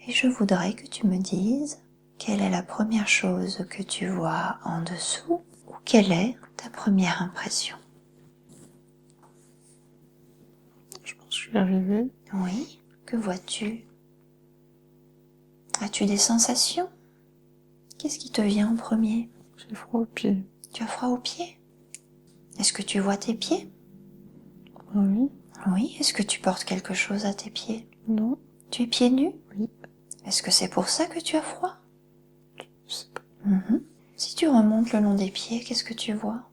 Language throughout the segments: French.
Et je voudrais que tu me dises quelle est la première chose que tu vois en dessous ou quelle est ta première impression. Je pense que je suis arrivée. Oui, que vois-tu? As-tu des sensations? Qu'est-ce qui te vient en premier? J'ai froid aux pieds. Tu as froid aux pieds? Est-ce que tu vois tes pieds? Ah oui? Oui, est-ce que tu portes quelque chose à tes pieds? Non? Tu es pieds nus? Oui. Est-ce que c'est pour ça que tu as froid? Je sais pas. Si tu remontes le long des pieds, qu'est-ce que tu vois?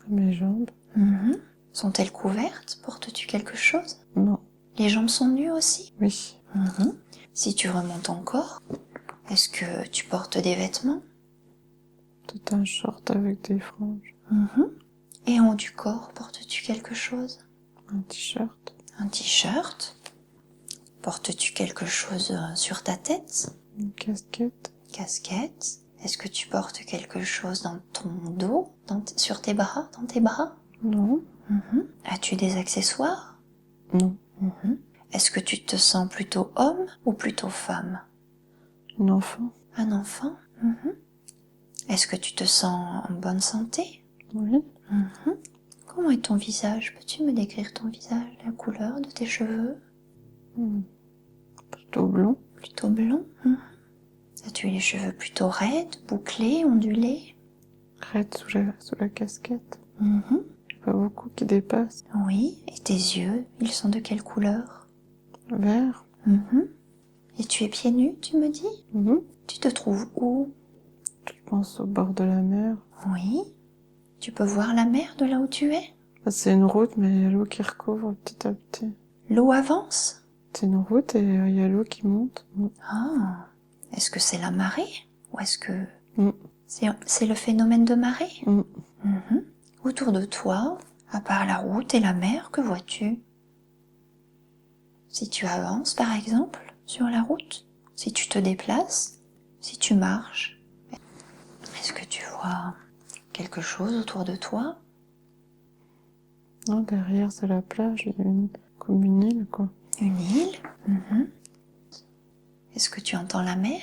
Mes jambes? Sont-elles couvertes? Portes-tu quelque chose? Non. Les jambes sont nues aussi? Oui. Si tu remontes encore, est-ce que tu portes des vêtements? Tout un short avec des franges. Et en haut du corps, portes-tu quelque chose? Un t-shirt. Un t-shirt? Portes-tu quelque chose sur ta tête? Une casquette. Casquette? Est-ce que tu portes quelque chose dans ton dos? Sur tes bras? Dans tes bras? Non. As-tu des accessoires? Non. Est-ce que tu te sens plutôt homme ou plutôt femme? Un enfant? Un enfant? Est-ce que tu te sens en bonne santé? Oui. Comment est ton visage? Peux-tu me décrire ton visage, la couleur de tes cheveux? Plutôt blond. Plutôt blond? As-tu les cheveux plutôt raides, bouclés, ondulés? Raide sous la casquette. Pas beaucoup qui dépassent. Oui. Et tes yeux, ils sont de quelle couleur? Vert. Et tu es pieds nus, tu me dis? Tu te trouves où? Je pense au bord de la mer. Oui. Tu peux voir la mer de là où tu es? C'est une route, mais il y a l'eau qui recouvre petit à petit. L'eau avance? C'est une route et il y a l'eau qui monte. Ah. Est-ce que c'est la marée? Ou est-ce que Mm. c'est le phénomène de marée? Mm. Autour de toi, à part la route et la mer, que vois-tu? Si tu avances, par exemple, sur la route, si tu te déplaces, si tu marches, est-ce que tu vois quelque chose autour de toi? Non, derrière, c'est la plage. Il y a comme une île, quoi. Une île? Est-ce que tu entends la mer?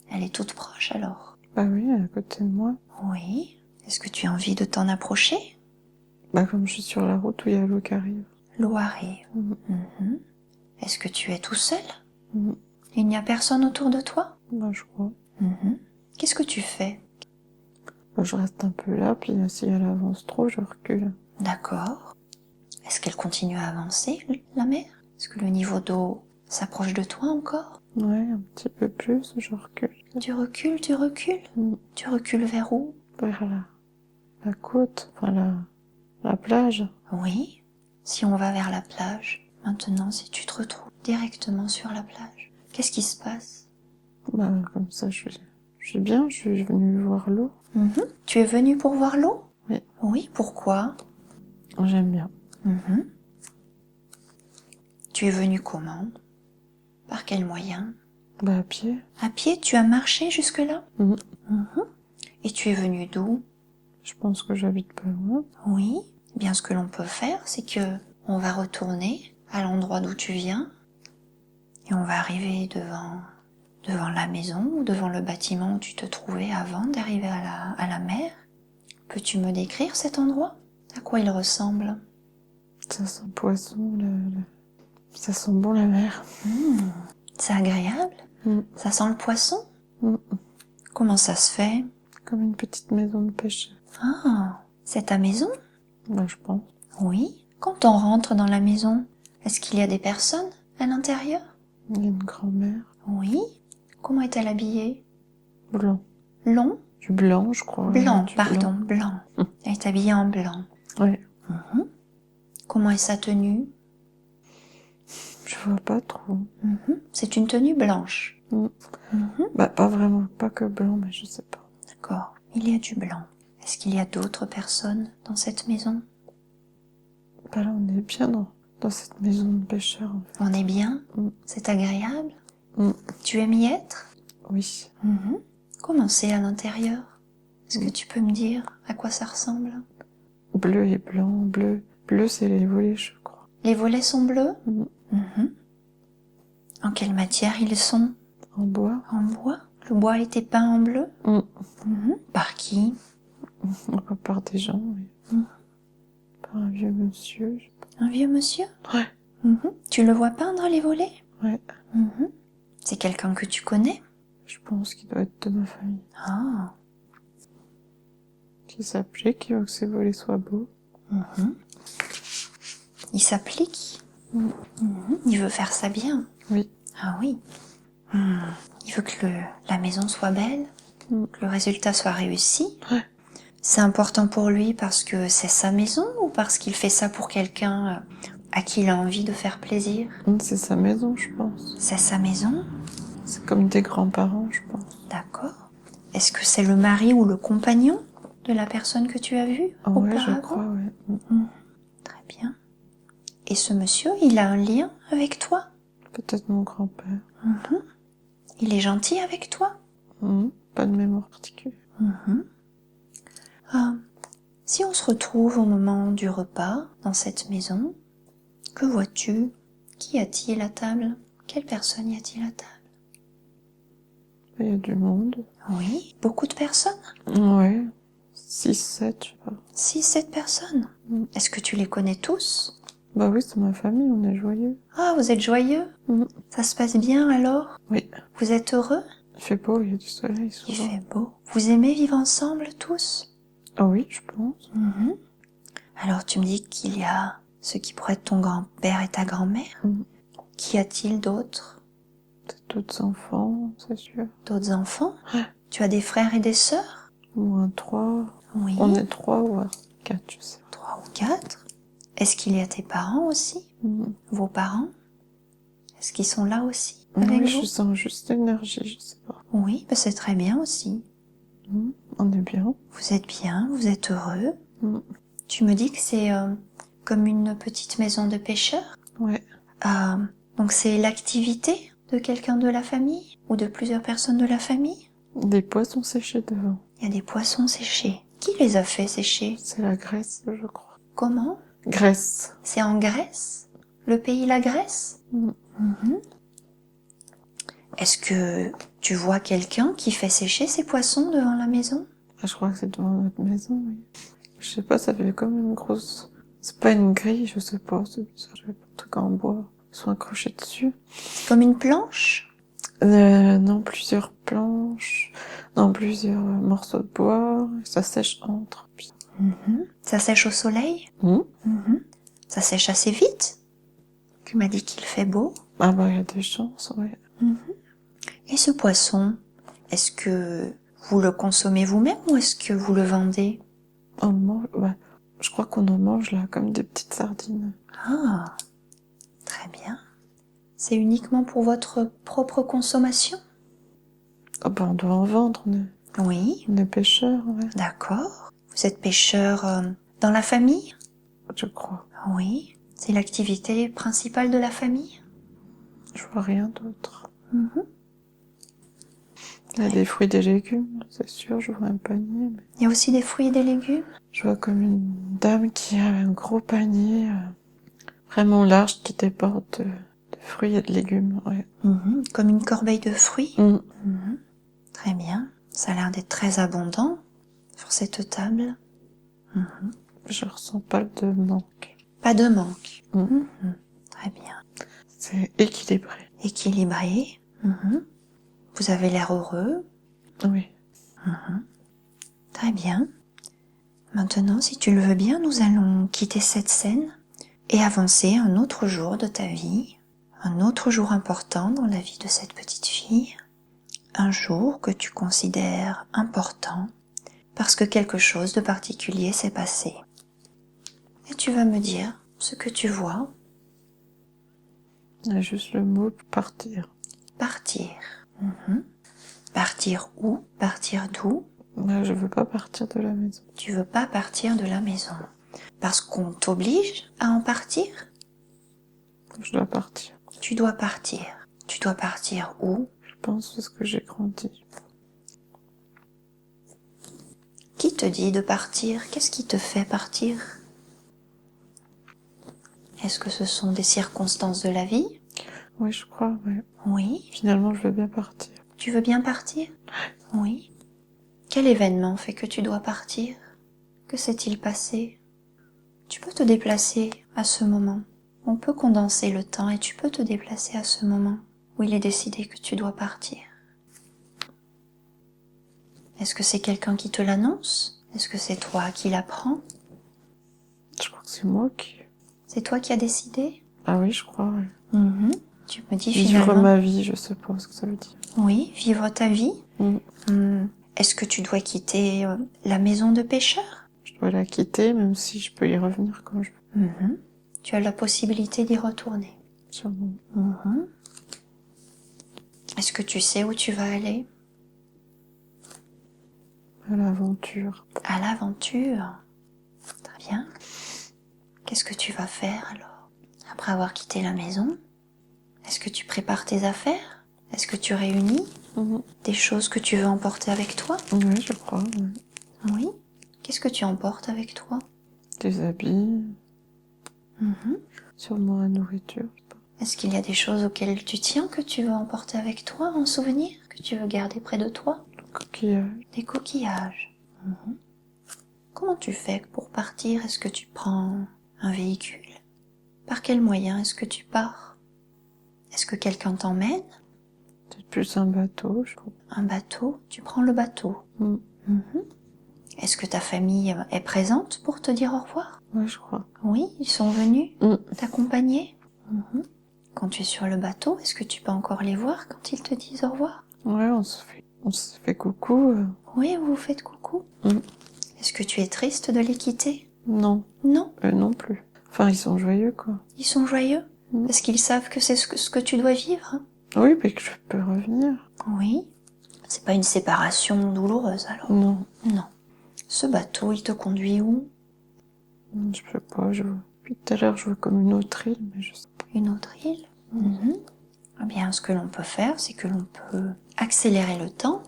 Elle est toute proche alors? Bah oui, à côté de moi. Oui. Est-ce que tu as envie de t'en approcher? Bah comme je suis sur la route où il y a l'eau qui arrive. L'eau arrive. Est-ce que tu es tout seul? Mm. Il n'y a personne autour de toi? Bah je crois. Qu'est-ce que tu fais? Bah, je reste un peu là, puis si elle avance trop, je recule. D'accord. Est-ce qu'elle continue à avancer, la mer? Est-ce que le niveau d'eau s'approche de toi encore? Ouais, un petit peu plus, je recule. Tu recules, tu recules? Tu recules vers où? Vers la côte, enfin la plage. Oui. Si on va vers la plage, maintenant, si tu te retrouves directement sur la plage, qu'est-ce qui se passe? Bah comme ça, je suis bien, je suis venue voir l'eau. Tu es venu pour voir l'eau? Oui. Oui, pourquoi? J'aime bien. Tu es venu comment? Par quel moyen? Bah à pied. À pied, tu as marché jusque-là? Et tu es venu d'où? Je pense que j'habite pas loin. Oui. Eh bien, ce que l'on peut faire, c'est que on va retourner à l'endroit d'où tu viens et on va arriver devant la maison ou devant le bâtiment où tu te trouvais avant d'arriver à la mer. Peux-tu me décrire cet endroit? À quoi il ressemble? Ça sent le poisson, ça sent bon la mer. C'est agréable? Ça sent le poisson? Comment ça se fait? Comme une petite maison de pêche. Ah, c'est ta maison? Bah je pense. Oui. Quand on rentre dans la maison, est-ce qu'il y a des personnes à l'intérieur? Il y a une grand-mère. Oui. Comment est-elle habillée? Blanc. Long? Du blanc, je crois. Blanc, Du pardon, blanc. Elle est habillée en blanc. Ouais. Comment est sa tenue? Je vois pas trop. C'est une tenue blanche. Bah pas vraiment, pas que blanc, mais je sais pas. D'accord, il y a du blanc. Est-ce qu'il y a d'autres personnes dans cette maison? Bah là, on est bien dans cette maison de pêcheurs, en fait. On est bien? C'est agréable? Mm. Tu aimes y être? Oui. Comment c'est à l'intérieur? Est-ce que tu peux me dire à quoi ça ressemble? Bleu et blanc, bleu. Bleu, c'est les volets, je crois. Les volets sont bleus? En quelle matière ils sont? En bois. En bois? Le bois a été peint en bleu? Par qui? Pas par des gens, oui. Par un vieux monsieur. Je sais Un vieux monsieur? pas. Ouais. Tu le vois peindre les volets? Ouais. C'est quelqu'un que tu connais? Je pense qu'il doit être de ma famille. Ah. Qui s'applique, qui veut que ses volets soient beaux. Il s'applique? Il veut faire ça bien? Oui. Ah oui. Il veut que la maison soit belle, que le résultat soit réussi. Ouais. C'est important pour lui parce que c'est sa maison ou parce qu'il fait ça pour quelqu'un à qui il a envie de faire plaisir? C'est sa maison, je pense. C'est sa maison? C'est comme des grands-parents, je pense. D'accord. Est-ce que c'est le mari ou le compagnon de la personne que tu as vue Ouais, auparavant? je crois, ouais. Très bien. Et ce monsieur, il a un lien avec toi? Peut-être mon grand-père. Il est gentil avec toi? Pas de mémoire particulière. Ah, si on se retrouve au moment du repas dans cette maison, que vois-tu? Qui a-t-il à table? Quelle personne y a-t-il à table? Il y a du monde. Oui, beaucoup de personnes? Ouais. 6, 7, je sais pas. 6, 7 personnes? Est-ce que tu les connais tous? Bah oui, c'est ma famille, on est joyeux. Ah, vous êtes joyeux? Ça se passe bien alors? Oui. Vous êtes heureux? Il fait beau, il y a du soleil Il souvent. fait beau. Vous aimez vivre ensemble tous? Ah oui, je pense. Alors tu me dis qu'il y a ce qui pourrait être ton grand-père et ta grand-mère. Qu'y a-t-il d'autre? Peut-être d'autres enfants, c'est sûr. D'autres enfants? Ouais. Tu as des frères et des sœurs? Moins 3. Oui. On est 3 ou 4, je sais pas. 3 ou 4. Est-ce qu'il y a tes parents aussi? Vos parents? Est-ce qu'ils sont là aussi avec Oui, vous? je sens juste l'énergie, je sais pas. Oui, bah c'est très bien aussi. On est bien. Vous êtes bien, vous êtes heureux. Tu me dis que c'est comme une petite maison de pêcheurs? Ouais. Donc c'est l'activité de quelqu'un de la famille ou de plusieurs personnes de la famille? Des poissons séchés devant. Il y a des poissons séchés. Qui les a fait sécher? C'est la Grèce, je crois. Comment? Grèce. C'est en Grèce? Le pays la Grèce? Est-ce que tu vois quelqu'un qui fait sécher ses poissons devant la maison? Ah, je crois que c'est devant notre maison, oui. Je sais pas, ça fait comme une grosse... C'est pas une grille, je sais pas. C'est bizarre, j'avais pas de trucs en bois. Ils sont accrochés dessus. C'est comme une planche? Non, plusieurs planches. Non, plusieurs morceaux de bois. Ça sèche entre. Ça sèche au soleil? Ça sèche assez vite? Tu m'as dit qu'il fait beau. Ah bah, il y a des chances, ouais. Et ce poisson, est-ce que vous le consommez vous-même ou est-ce que vous le vendez? On mange, ouais. Je crois qu'on en mange là, comme des petites sardines. Ah, très bien. C'est uniquement pour votre propre consommation? Ah bah, on doit en vendre, Oui, on est pêcheurs, ouais. d'accord. Vous êtes pêcheur dans la famille? Je crois. Oui. C'est l'activité principale de la famille? Je vois rien d'autre. Il y a des fruits et des légumes, c'est sûr, je vois un panier. Mais... Il y a aussi des fruits et des légumes? Je vois comme une dame qui a un gros panier vraiment large qui déborde de fruits et de légumes, ouais. Comme une corbeille de fruits? Très bien. Ça a l'air d'être très abondant sur cette table. Je ressens pas de manque. Pas de manque. Très bien. C'est équilibré. Équilibré. Vous avez l'air heureux. Oui. Très bien. Maintenant, si tu le veux bien, nous allons quitter cette scène et avancer un autre jour de ta vie, un autre jour important dans la vie de cette petite fille, un jour que tu considères important parce que quelque chose de particulier s'est passé. Et tu vas me dire ce que tu vois. Il y a juste le mot partir. Partir. Partir où? Partir d'où? Là, je veux pas partir de la maison. Tu veux pas partir de la maison parce qu'on t'oblige à en partir? Je dois partir. Tu dois partir. Tu dois partir où? Je pense parce que j'ai grandi. Qui te dit de partir? Qu'est-ce qui te fait partir? Est-ce que ce sont des circonstances de la vie? Oui, je crois, ouais. Oui. Finalement, je veux bien partir. Tu veux bien partir? Oui. Quel événement fait que tu dois partir? Que s'est-il passé? Tu peux te déplacer à ce moment. On peut condenser le temps et tu peux te déplacer à ce moment où il est décidé que tu dois partir. Est-ce que c'est quelqu'un qui te l'annonce? Est-ce que c'est toi qui l'apprends? Je crois que c'est moi qui... C'est toi qui as décidé? Ah oui, je crois, ouais. Tu me dis Vivre finalement... ma vie, je sais pas ce que ça veut dire. Oui, vivre ta vie. Est-ce que tu dois quitter la maison de pêcheur? Je dois la quitter, même si je peux y revenir quand je veux. Tu as la possibilité d'y retourner. Sûrement. Est-ce que tu sais où tu vas aller? À l'aventure. À l'aventure. Très bien. Qu'est-ce que tu vas faire alors? Après avoir quitté la maison, est-ce que tu prépares tes affaires? Est-ce que tu réunis des choses que tu veux emporter avec toi? Oui, je crois, ouais. Oui. Qu'est-ce que tu emportes avec toi? Des habits. Sûrement la nourriture. Est-ce qu'il y a des choses auxquelles tu tiens que tu veux emporter avec toi en souvenir, que tu veux garder près de toi? Coquillage. Des coquillages. Comment tu fais pour partir? Est-ce que tu prends un véhicule? Par quel moyen est-ce que tu pars? Est-ce que quelqu'un t'emmène? Peut-être plus un bateau, je crois. Un bateau? Tu prends le bateau. Est-ce que ta famille est présente pour te dire au revoir? Oui, je crois. Oui, ils sont venus t'accompagner? Quand tu es sur le bateau, est-ce que tu peux encore les voir quand ils te disent au revoir? Ouais, on se fait coucou. Oui, vous vous faites coucou. Est-ce que tu es triste de les quitter? Non. Non. Eux non plus. Enfin, ils sont joyeux, quoi. Ils sont joyeux? Parce qu'ils savent que c'est ce que tu dois vivre? Oui, mais que je peux revenir. Oui. C'est pas une séparation douloureuse alors? Non. Non. Ce bateau, il te conduit où? Je sais pas, je vois. Puis tout à l'heure, je vois comme une autre île, mais je sais pas. Une autre île? Eh bien, ce que l'on peut faire, c'est que l'on peut accélérer le temps.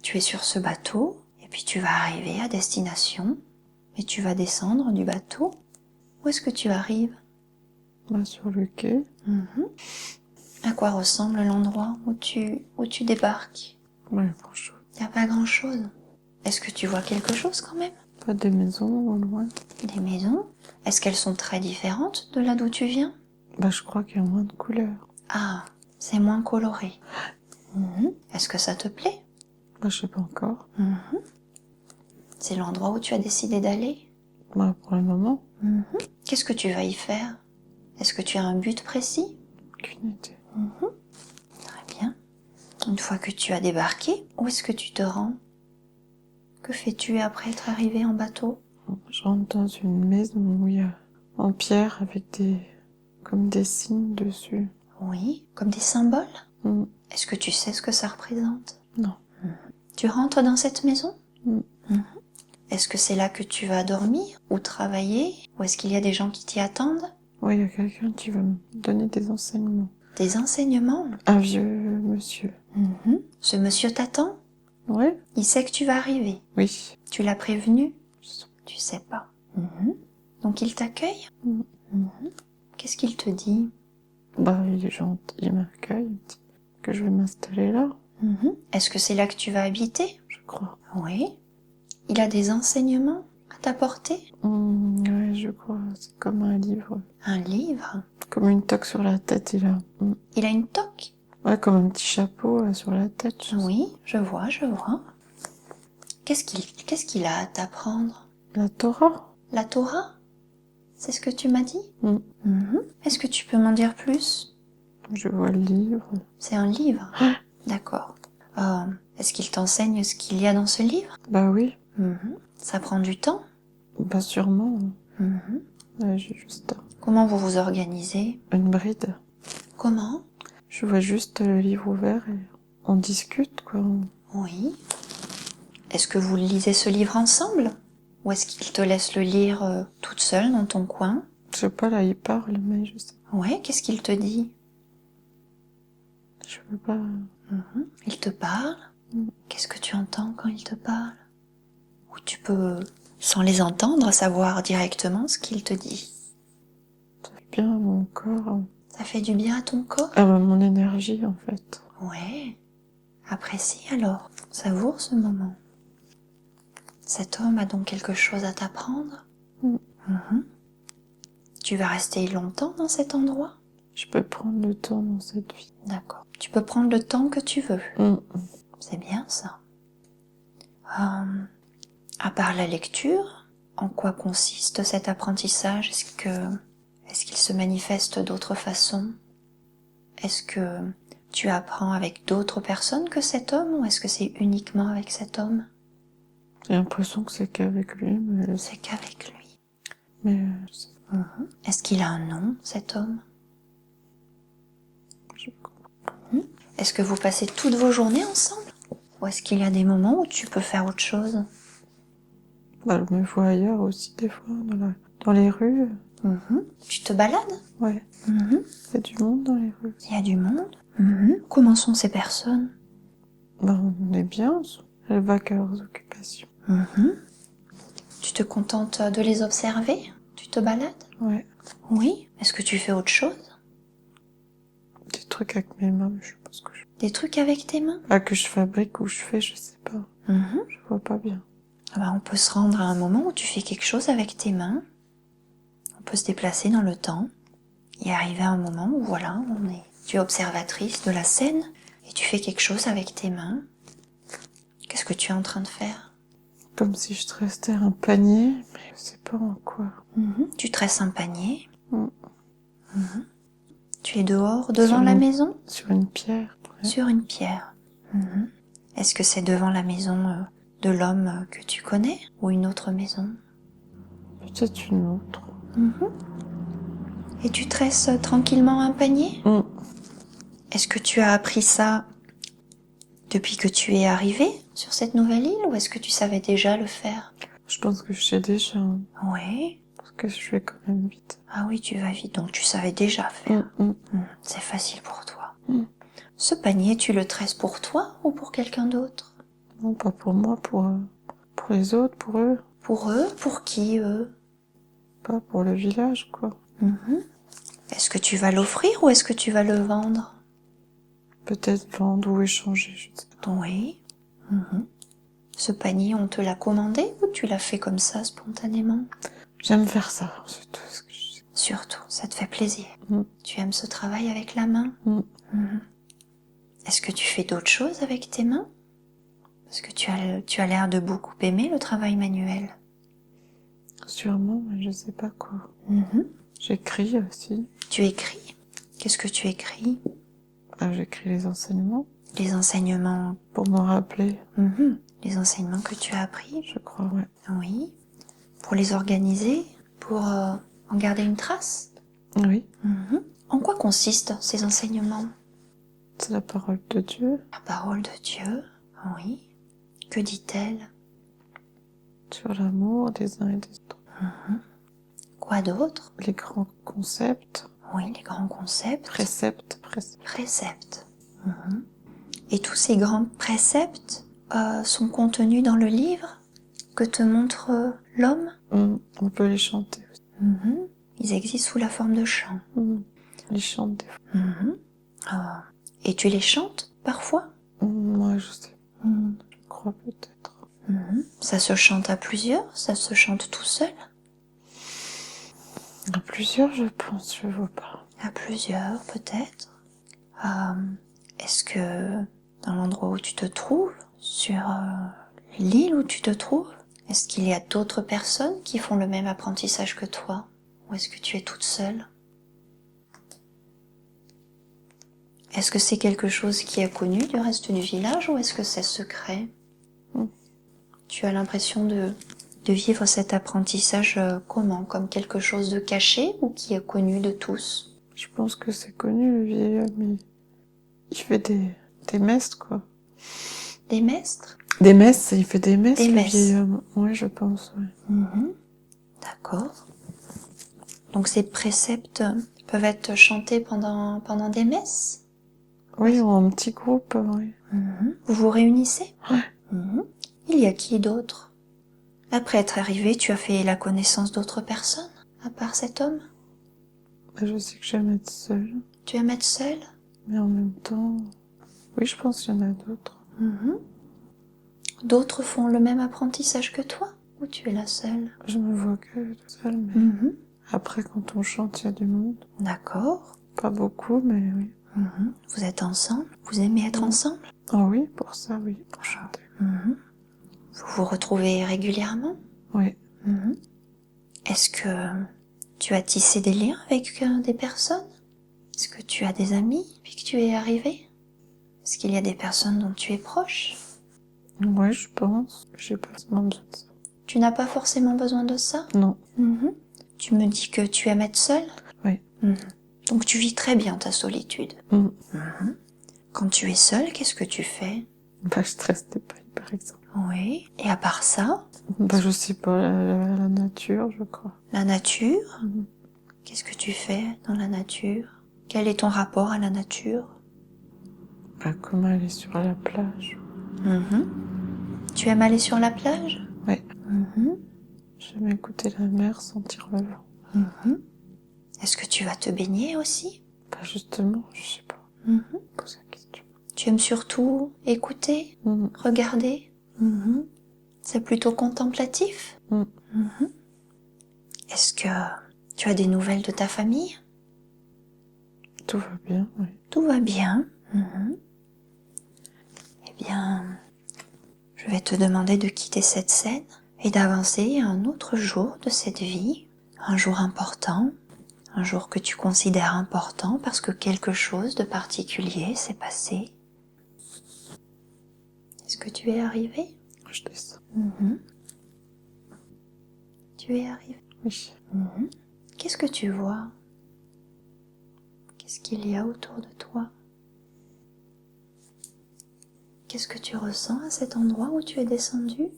Tu es sur ce bateau, et puis tu vas arriver à destination, et tu vas descendre du bateau. Où est-ce que tu arrives? Bah, sur le quai. À quoi ressemble l'endroit où tu débarques? Ouais, franchement. Il n'y a pas grand-chose. Est-ce que tu vois quelque chose quand même? Pas des maisons au loin. Des maisons? Est-ce qu'elles sont très différentes de là d'où tu viens? Bah, je crois qu'il y a moins de couleurs. Ah, c'est moins coloré. Est-ce que ça te plaît? Bah, je sais pas encore. C'est l'endroit où tu as décidé d'aller? Bah, pour le moment, Qu'est-ce que tu vas y faire? Est-ce que tu as un but précis? aucune idée. Très bien. Une fois que tu as débarqué, où est-ce que tu te rends? Que fais-tu après être arrivé en bateau? Je rentre dans une maison où il y a en pierre avec comme des signes dessus. Oui, comme des symboles? Mm. Est-ce que tu sais ce que ça représente? Non. Tu rentres dans cette maison? Mm. Est-ce que c'est là que tu vas dormir ou travailler? Ou est-ce qu'il y a des gens qui t'y attendent? Oui, il y a quelqu'un qui va me donner des enseignements. Des enseignements? Un vieux monsieur. Ce monsieur t'attend? Ouais? Il sait que tu vas arriver. Oui. Tu l'as prévenu? Tu sais pas. Donc il t'accueille? Qu'est-ce qu'il te dit? Bah, il est gentil, il m'accueille, il dit que je vais m'installer là, Est-ce que c'est là que tu vas habiter? je crois. Oui. Il a des enseignements à t'apporter? Ouais, je crois. C'est comme un livre. Un livre? Comme une toque sur la tête, il a. Il a une toque? Ouais, comme un petit chapeau sur la tête. Oui, je vois. Qu'est-ce qu'il a à t'apprendre? La Torah. La Torah? C'est ce que tu m'as dit? Mm. Est-ce que tu peux m'en dire plus? Je vois le livre. C'est un livre? D'accord. Est-ce qu'il t'enseigne ce qu'il y a dans ce livre? Bah oui. Ça prend du temps? Bah sûrement. Ouais, j'ai juste Comment vous vous organisez? une bride. Comment? Je vois juste le livre ouvert et on discute, quoi. Oui. Est-ce que vous lisez ce livre ensemble? Ou est-ce qu'il te laisse le lire toute seule dans ton coin? Je sais pas, là, il parle, mais je sais. Ouais, qu'est-ce qu'il te dit? Je veux pas. Il te parle? Qu'est-ce que tu entends quand il te parle? Ou tu peux, sans les entendre, savoir directement ce qu'il te dit? Ça fait bien à mon corps. Ça fait du bien à ton corps? À mon énergie, en fait. Ouais. Apprécie alors. Savoure ce moment. Cet homme a donc quelque chose à t'apprendre? Mm. Mhm. Tu vas rester longtemps dans cet endroit? Je peux prendre le temps dans cette vie. D'accord. Tu peux prendre le temps que tu veux. Mm. C'est bien ça. À part la lecture, en quoi consiste cet apprentissage? Est-ce qu'il se manifeste d'autres façons? Est-ce que tu apprends avec d'autres personnes que cet homme ou est-ce que c'est uniquement avec cet homme? J'ai l'impression que c'est qu'avec lui, mais C'est qu'avec lui. je sais Mhm. Est-ce qu'il a un nom, cet homme? pas, je comprends. Est-ce que vous passez toutes vos journées ensemble? Ou est-ce qu'il y a des moments où tu peux faire autre chose? Bah, je me vois ailleurs aussi, des fois, dans les rues. Mhm. Tu te balades? Ouais, Mhm. il y a du monde dans les rues. Il y a du monde? Mhm. Comment sont ces personnes? Bah, on est bien, elles vaquent à leurs occupations. Mhm. Tu te contentes de les observer? Tu te balades? Ouais, Oui. Est-ce que tu fais autre chose? des trucs avec mes mains, mais je sais pas ce que je... Des trucs avec tes mains? Ah, que je fabrique ou je fais, je sais pas. Mhm. Je vois pas bien. Ah bah, on peut se rendre à un moment où tu fais quelque chose avec tes mains. On peut se déplacer dans le temps et arriver à un moment où voilà, tu es observatrice de la scène et tu fais quelque chose avec tes mains. Qu'est-ce que tu es en train de faire? Comme si je restais un panier, mais je sais pas en quoi. Tu tresses un panier. Mm. Tu es dehors, devant la maison? Sur une pierre. Ouais. Sur une pierre. Est-ce que c'est devant la maison de l'homme que tu connais ou une autre maison? Peut-être une autre. Et tu tresses tranquillement un panier? Mm. Est-ce que tu as appris ça depuis que tu es arrivé sur cette nouvelle île ou est-ce que tu savais déjà le faire? Je pense que je sais déjà, hein, Oui. parce que je vais quand même vite. Ah oui, tu vas vite, donc tu savais déjà faire. C'est facile pour toi. Ce panier, tu le tresses pour toi ou pour quelqu'un d'autre? Non, pas pour moi, pour les autres, pour eux. Pour eux? Pour qui, eux? Pas pour le village, quoi. Est-ce que tu vas l'offrir ou est-ce que tu vas le vendre? Peut-être vendre ou échanger, je sais pas. Oui. Ce panier, on te l'a commandé ou tu l'as fait comme ça, spontanément? J'aime faire ça, c'est tout ce que je sais. Surtout, ça te fait plaisir. Mm. Tu aimes ce travail avec la main? Est-ce que tu fais d'autres choses avec tes mains? Parce que tu as l'air de beaucoup aimer le travail manuel. Sûrement, mais je sais pas quoi. J'écris aussi. Tu écris? Qu'est-ce que tu écris? Ah, j'écris les enseignements Les enseignements. pour me rappeler, Les enseignements que tu as appris? je crois, ouais. Oui. Pour les organiser? Pour en garder une trace? Oui, En quoi consistent ces enseignements? c'est la parole de Dieu La parole de Dieu? Oui. Que dit-elle? sur l'amour des uns et des autres. Quoi d'autre? Les grands concepts, Oui, les grands concepts. préceptes. Préceptes. Et tous ces grands préceptes sont contenus dans le livre que te montre l'homme? On peut les chanter aussi. Ils existent sous la forme de chants. Les chanter des fois. Et tu les chantes parfois? Moi, je sais. Je crois peut-être. Ça se chante à plusieurs? Ça se chante tout seul? À plusieurs, je pense, je vois pas. À plusieurs, peut-être. Est-ce que dans l'endroit où tu te trouves, sur l'île où tu te trouves, est-ce qu'il y a d'autres personnes qui font le même apprentissage que toi? Ou est-ce que tu es toute seule? Est-ce que c'est quelque chose qui est connu du reste du village ou est-ce que c'est secret? Tu as l'impression de vivre cet apprentissage comment? Comme quelque chose de caché ou qui est connu de tous? Je pense que c'est connu, le vieil homme. Il fait des messes, quoi. Des maîtres? Des messes, il fait des messes, Des le messes. vieil homme. Oui, je pense, ouais. D'accord. Donc ces préceptes peuvent être chantés pendant des messes? Oui, en petit groupe, oui. Vous vous réunissez? Ouais. Il y a qui d'autre? Après être arrivé, tu as fait la connaissance d'autres personnes, à part cet homme? Je sais que j'aime être seule, Tu aimes être seule? mais en même temps, oui, je pense qu'il y en a d'autres. Mhm. D'autres font le même apprentissage que toi? Ou tu es la seule? Je me vois que toute seule, mais Mhm. après, quand on chante, il y a du monde. D'accord. Pas beaucoup, mais oui. Mhm. Vous êtes ensemble? Vous aimez être ensemble? Oh oui, pour ça, oui, pour chanter. Mhm. Vous vous retrouvez régulièrement? Oui, Mhm. Est-ce que tu as tissé des liens avec des personnes? Est-ce que tu as des amis depuis que tu es arrivé? Est-ce qu'il y a des personnes dont tu es proche? ouais, je pense. J'ai pas forcément besoin de ça. Tu n'as pas forcément besoin de ça? Non, Mhm. Tu me dis que tu aimes être seule? oui. Mhm. Donc tu vis très bien ta solitude. Mm. Mhm. Quand tu es seule, qu'est-ce que tu fais? Bah, je stresse des pailles, par exemple. Oui. Et à part ça, Bah, je sais pas, la nature, je crois. la nature? Mhm. Qu'est-ce que tu fais dans la nature? Quel est ton rapport à la nature? Bah, comme aller sur la plage. Mhm. Tu aimes aller sur la plage? Ouais. Mhm. J'aime écouter la mer, sentir le vent. Mhm. Est-ce que tu vas te baigner aussi? Bah, justement, je sais pas. Mhm. Pose la question. Tu aimes surtout écouter, Mm. regarder? Mhm. C'est plutôt contemplatif? Mm. Mhm. Est-ce que tu as des nouvelles de ta famille? Tout va bien, oui. Tout va bien. Mhm. Eh bien, je vais te demander de quitter cette scène et d'avancer à un autre jour de cette vie, un jour important, un jour que tu considères important parce que quelque chose de particulier s'est passé. Est-ce que tu es arrivé? Je descends. Mhm. Tu es arrivé. Oui. Mhm. Qu'est-ce que tu vois? Qu'est-ce qu'il y a autour de toi? Qu'est-ce que tu ressens à cet endroit où tu es descendu?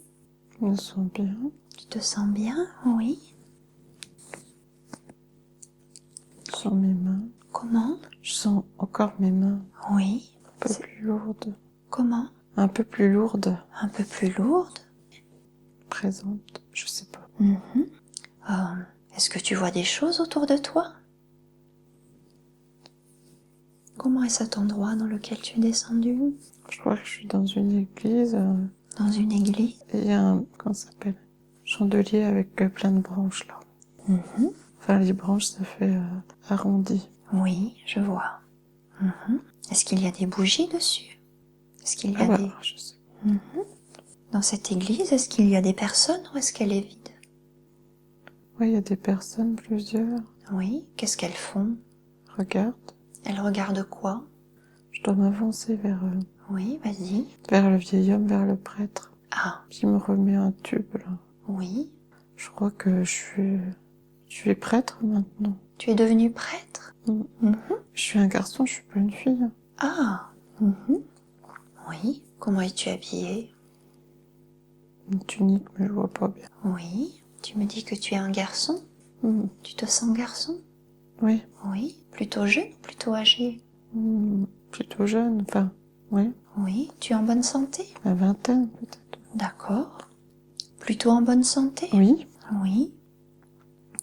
Je me sens bien. Tu te sens bien? Oui. Je sens mes mains. Comment? Je sens encore mes mains Oui. un peu plus lourdes. Comment? Un peu plus lourdes. Un peu plus lourde? Présentes. Je sais pas. Mhm. Est-ce que tu vois des choses autour de toi? Comment est cet endroit dans lequel tu es descendu? Je crois que je suis dans une église. Dans une église? Et il y a un, comment ça s'appelle? Chandelier avec plein de branches là. Mhm. Enfin, les branches, ça fait arrondi. Oui, je vois. Mhm. Est-ce qu'il y a des bougies dessus? Est-ce qu'il y Ah a bah, des... je sais. Mhm. Dans cette église, est-ce qu'il y a des personnes ou est-ce qu'elle est vide? Ouais, il y a des personnes, plusieurs. Oui, qu'est-ce qu'elles font? Regarde. Elles regardent quoi? Je dois m'avancer Oui, vas-y. vers le vieil homme, vers le prêtre, Ah, qui me remet un tube là. oui. Je crois que je suis prêtre maintenant. Tu es devenu prêtre? Mm. Mhm. Je suis un garçon, je suis pas une fille. Ah, mhm. Oui. Comment es-tu habillé? Une tunique, mais je vois pas bien. Oui. Tu me dis que tu es un garçon? Mm. Tu te sens garçon? Oui. Oui. Plutôt jeune ou plutôt âgé? Plutôt jeune, enfin, oui, Oui. Tu es en bonne santé? la vingtaine peut-être. D'accord. Plutôt en bonne santé? Oui. Oui.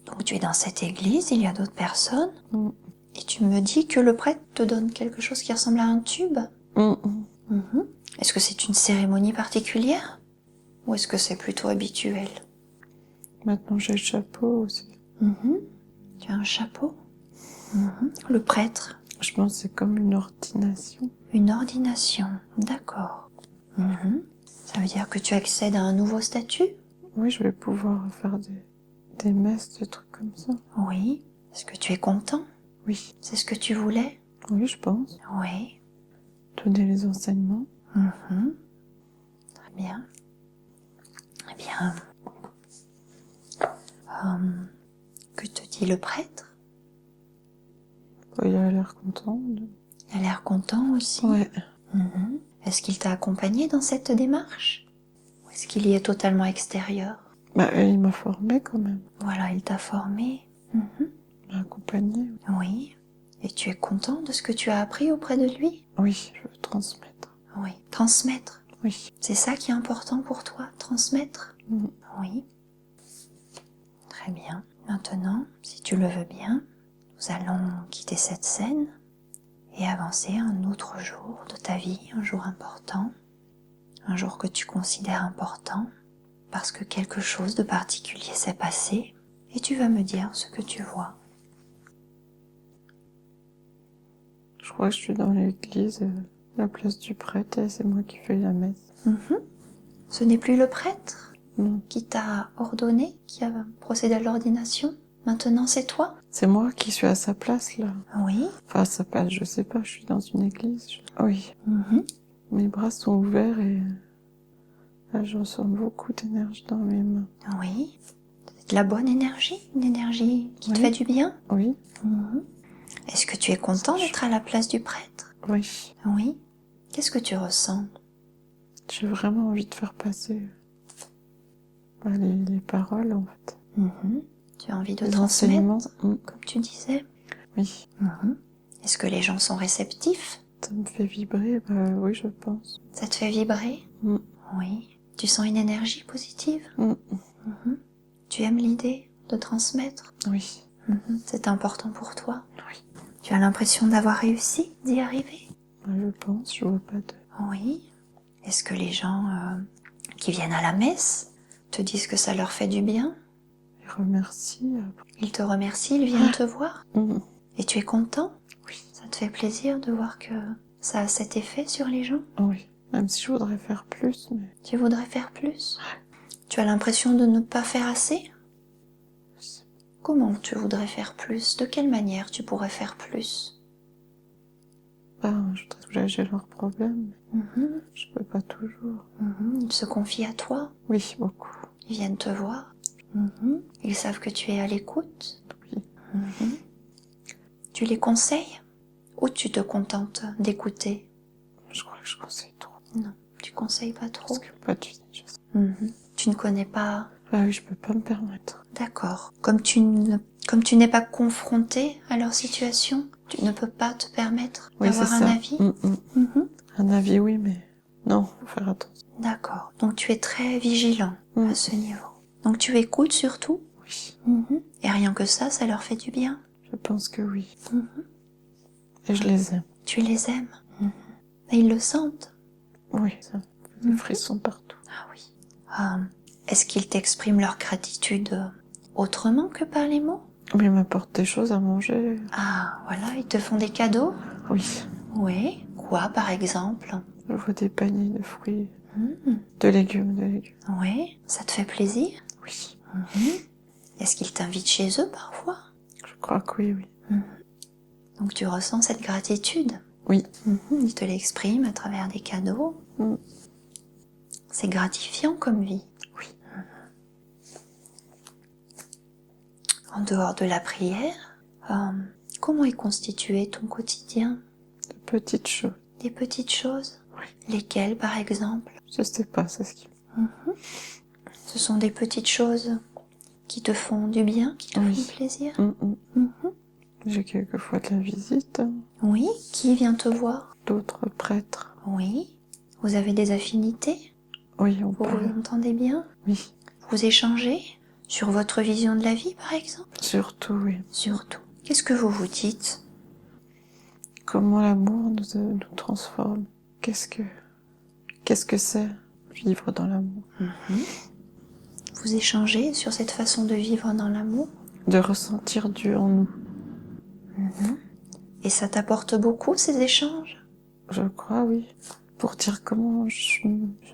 Donc tu es dans cette église, il y a d'autres personnes. Mm. Et tu me dis que le prêtre te donne quelque chose qui ressemble à un tube? Mm. Mhm. Est-ce que c'est une cérémonie particulière? Ou est-ce que c'est plutôt habituel? Maintenant j'ai le chapeau aussi. Mhm. Tu as un chapeau? Mhm. Le prêtre? Je pense que c'est comme une ordination. Une ordination, d'accord. Mhm. Ça veut dire que tu accèdes à un nouveau statut? Oui, je vais pouvoir faire des messes, des trucs comme ça. Oui. Est-ce que tu es content? Oui. C'est ce que tu voulais? Oui, je pense. Oui. Donner les enseignements. Mhm. Très bien. Eh bien, que te dit le prêtre? Il a l'air content. Il a l'air content aussi. Ouais. Mhm. Est-ce qu'il t'a accompagné dans cette démarche? Ou est-ce qu'il y est totalement extérieur? Bah, il m'a formé quand même. Voilà, il t'a formé. Mhm. Il m'a accompagné. Oui. Et tu es content de ce que tu as appris auprès de lui? Oui, je veux transmettre. Oui. Transmettre. Oui. C'est ça qui est important pour toi, transmettre? Mm. Oui. Très bien. Maintenant, si tu le veux bien, nous Nous allons quitter cette scène et avancer à un autre jour de ta vie, un jour important, un jour que tu considères important parce que quelque chose de particulier s'est passé et tu vas me dire ce que tu vois. Je crois que je suis dans l'église, la place du prêtre, et c'est moi qui fais la messe. Ce n'est plus le prêtre Non. qui t'a ordonné, qui a procédé à l'ordination. Maintenant, c'est toi? C'est moi qui suis à sa place, là. Oui. Enfin, à sa place, je sais pas, je suis dans une église. Oui. Mhm. Mes bras sont ouverts et là, je ressens beaucoup d'énergie dans mes mains. Oui. C'est de la bonne énergie, une énergie qui te Oui. fait du bien. Oui. Mhm. Est-ce que tu es content d'être à la place du prêtre? Oui. Oui. Qu'est-ce que tu ressens? J'ai vraiment envie de faire passer les paroles, en fait. Mhm. Tu as envie de Les transmettre, enseignements. comme tu disais. Oui. Mhm. Est-ce que les gens sont réceptifs? Ça me fait vibrer, bah oui, je pense. Ça te fait vibrer? Mm. Oui. Tu sens une énergie positive? Mm. Mhm. Tu aimes l'idée de transmettre? Oui. Mhm. C'est important pour toi? Oui. Tu as l'impression d'avoir réussi, d'y arriver? Je pense, je vois pas de... Oui. Est-ce que les gens qui viennent à la messe te disent que ça leur fait du bien? Ils remercient. Ils te remercient, ils viennent te voir? Mm. Et tu es content? Oui. Ça te fait plaisir de voir que ça a cet effet sur les gens? Oui. Même si je voudrais faire plus, mais... Tu voudrais faire plus? Tu as l'impression de ne pas faire assez? Comment tu voudrais faire plus? De quelle manière tu pourrais faire plus? Je voudrais soulager leurs problèmes, mais Mhm. je peux pas toujours. Mhm. Ils se confient à toi? Oui, beaucoup. Ils viennent te voir? Mhm. Ils savent que tu es à l'écoute? Oui. Mhm. Tu les conseilles? Ou tu te contentes d'écouter? Je crois que je conseille trop. Non, tu conseilles pas trop. Parce que pas du tout. Mhm. Tu ne connais pas... Ah oui, je peux pas me permettre. D'accord. Comme tu n'es pas confronté à leur situation, tu ne peux pas te permettre Oui, c'est d'avoir un ça. avis? Mm. Un avis, oui, mais non, faut faire attention. D'accord. Donc tu es très vigilant à ce niveau. Donc tu écoutes surtout? Oui. Et rien que ça leur fait du bien? Je pense que oui. Et je les aime. Tu les aimes? Et ils le sentent? Oui, ça me fait des frissons partout. Ah oui. Est-ce qu'ils t'expriment leur gratitude autrement que par les mots? Mais ils m'apportent des choses à manger. Ah, voilà, ils te font des cadeaux? Oui. Oui. Quoi, par exemple? Je vois des paniers de fruits, de légumes. Oui. Ça te fait plaisir? Oui. Est-ce qu'ils t'invitent chez eux parfois? Je crois que oui. Donc tu ressens cette gratitude? Oui. Ils te l'expriment à travers des cadeaux. C'est gratifiant comme vie. Oui. En dehors de la prière, comment est constitué ton quotidien? De petites choses. Des petites choses? Oui. Lesquelles, par exemple? Je sais pas, c'est ce qui... Ce sont des petites choses qui te font du bien, qui te font plaisir? J'ai quelquefois de la visite. Oui. Qui vient te voir? D'autres prêtres. Oui. Vous avez des affinités? Oui, on Vous parle. vous entendez bien? Oui. Vous échangez sur votre vision de la vie, par exemple? Surtout, oui. Surtout. Qu'est-ce que vous vous dites? Comment l'amour nous transforme. Qu'est-ce que c'est vivre dans l'amour? Vous échangez sur cette façon de vivre dans l'amour? De ressentir Dieu en nous. Et ça t'apporte beaucoup, ces échanges? Je crois, oui. Pour dire comment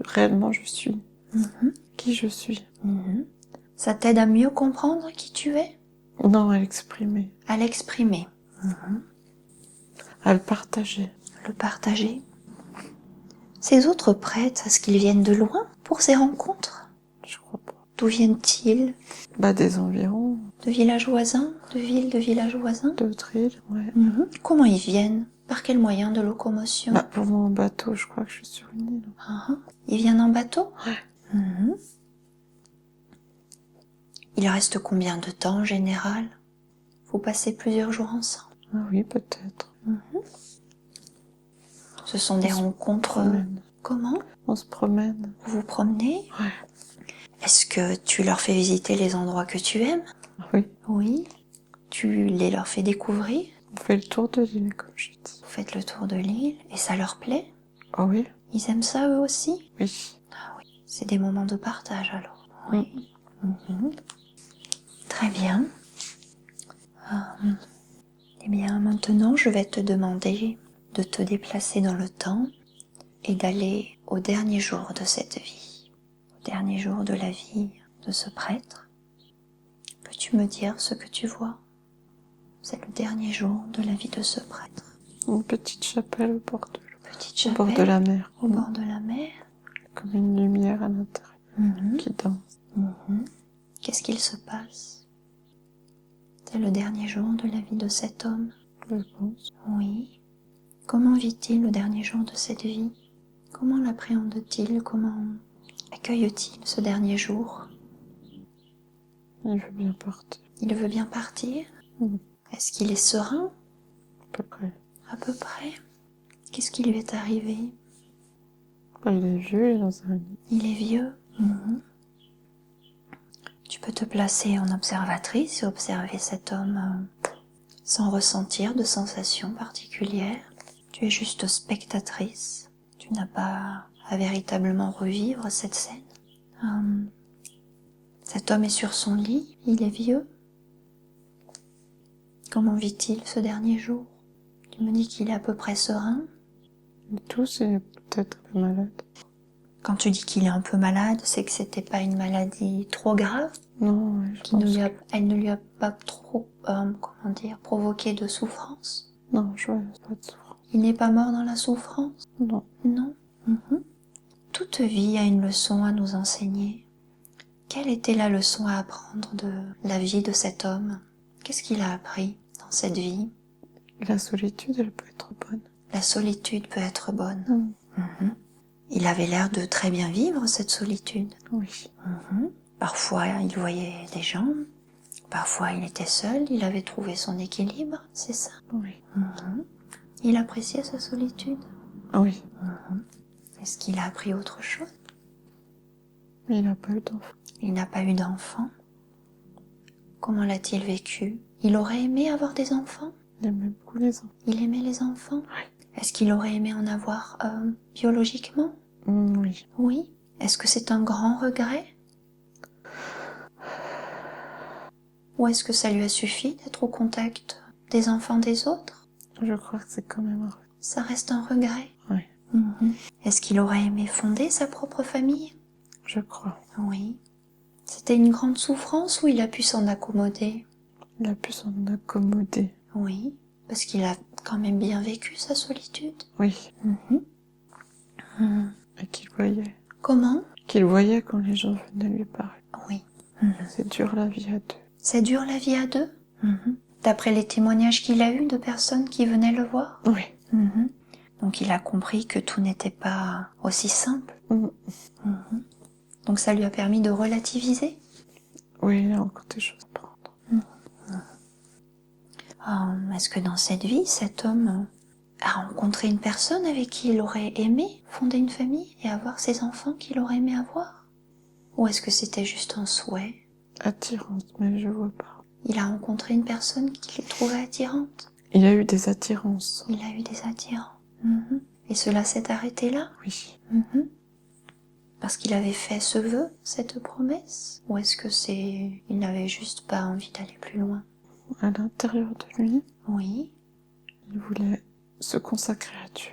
réellement je suis. Qui je suis. Ça t'aide à mieux comprendre qui tu es? Non, à l'exprimer. À l'exprimer. À le partager. Le partager. Ces autres prêtres, est-ce qu'ils viennent de loin pour ces rencontres? Je crois pas. D'où viennent-ils? Des environs. De villages voisins? De villes de villages voisins? D'autres îles, ouais. Comment ils viennent? Par quel moyen de locomotion? Pour moi, en bateau, je crois que je suis sur une île. Ils viennent en bateau? Ouais. Il reste combien de temps en général? Vous passez plusieurs jours ensemble? Ah oui, peut-être. Ce sont des rencontres... Comment? On se promène. Vous vous promenez? Ouais. Est-ce que tu leur fais visiter les endroits que tu aimes? Oui. Oui. Tu les leur fais découvrir. On fait le tour de l'île, comme je dis. Vous faites le tour de l'île et ça leur plaît? Oh oui? Ils aiment ça eux aussi? Oui. Ah oui. C'est des moments de partage alors. Oui. Mhm. Très bien. Eh bien, maintenant, je vais te demander de te déplacer dans le temps et d'aller au dernier jour de cette vie, au dernier jour de la vie de ce prêtre. Peux-tu me dire ce que tu vois? C'est le dernier jour de la vie de ce prêtre. Une petite chapelle au bord de l'eau. Petite Au chapelle bord de la mer. au bord de la mer. Comme une lumière à l'intérieur Mhm. qui danse. Mhm. Qu'est-ce qu'il se passe? C'est le dernier jour de la vie de cet homme. Je pense. Oui. Comment vit-il le dernier jour de cette vie? Comment l'appréhende-t-il? Comment accueille-t-il ce dernier jour? Il veut bien partir. Il veut bien partir? Mhm. Est-ce qu'il est serein? À peu près. À peu près. Qu'est-ce qui lui est arrivé? Il est vieux, il est dans un lit. Il est vieux. Mhm. Tu peux te placer en observatrice et observer cet homme sans ressentir de sensations particulières. Tu es juste spectatrice. Tu n'as pas à véritablement revivre cette scène. Cet homme est sur son lit, il est vieux. Comment vit-il ce dernier jour? Tu me dis qu'il est à peu près serein. Et tous, il est peut-être un peu malade. Quand tu dis qu'il est un peu malade, c'est que c'était pas une maladie trop grave, Non, ouais, je pense elle ne lui a pas trop, provoqué de souffrance. Non, je vois pas de souffrance. Il n'est pas mort dans la souffrance? Non. Non. Mhm. Toute vie a une leçon à nous enseigner. Quelle était la leçon à apprendre de la vie de cet homme? Qu'est-ce qu'il a appris dans cette vie? La solitude, elle peut être bonne. La solitude peut être bonne. Mhm. Il avait l'air de très bien vivre cette solitude. Oui. Mhm. Parfois, il voyait des gens. Parfois, il était seul. Il avait trouvé son équilibre, c'est ça? Oui. Mhm. Il appréciait sa solitude. Oui. Est-ce qu'il a appris autre chose? Mais il n'a pas eu d'enfant. Il n'a pas eu d'enfant. Comment l'a-t-il vécu? Il aurait aimé avoir des enfants? Il aimait beaucoup les enfants. Il aimait les enfants? Oui. Est-ce qu'il aurait aimé en avoir biologiquement? Oui. Oui. Est-ce que c'est un grand regret? Ou est-ce que ça lui a suffi d'être au contact des enfants des autres? Je crois que c'est quand même un regret. Ça reste un regret? Oui. Est-ce qu'il aurait aimé fonder sa propre famille? Je crois. Oui. C'était une grande souffrance ou il a pu s'en accommoder? Il a pu s'en accommoder. Oui. Parce qu'il a quand même bien vécu sa solitude. Oui. Et qu'il voyait. Comment? Qu'il voyait quand les gens venaient lui parler. Oui. C'est dur la vie à deux. C'est dur la vie à deux? D'après les témoignages qu'il a eus de personnes qui venaient le voir? Oui. Donc il a compris que tout n'était pas aussi simple. Mhm. Donc ça lui a permis de relativiser? Oui, il a encore des choses à prendre. Est-ce que dans cette vie, cet homme a rencontré une personne avec qui il aurait aimé fonder une famille et avoir ses enfants qu'il aurait aimé avoir? Ou est-ce que c'était juste un souhait? Attirance, mais je vois pas. Il a rencontré une personne qu'il trouvait attirante? Il a eu des attirances. Il a eu des attirants. Et cela s'est arrêté là? Oui. Parce qu'il avait fait ce vœu, cette promesse? Ou est-ce que il n'avait juste pas envie d'aller plus loin? À l'intérieur de lui, Oui. il voulait se consacrer à Dieu.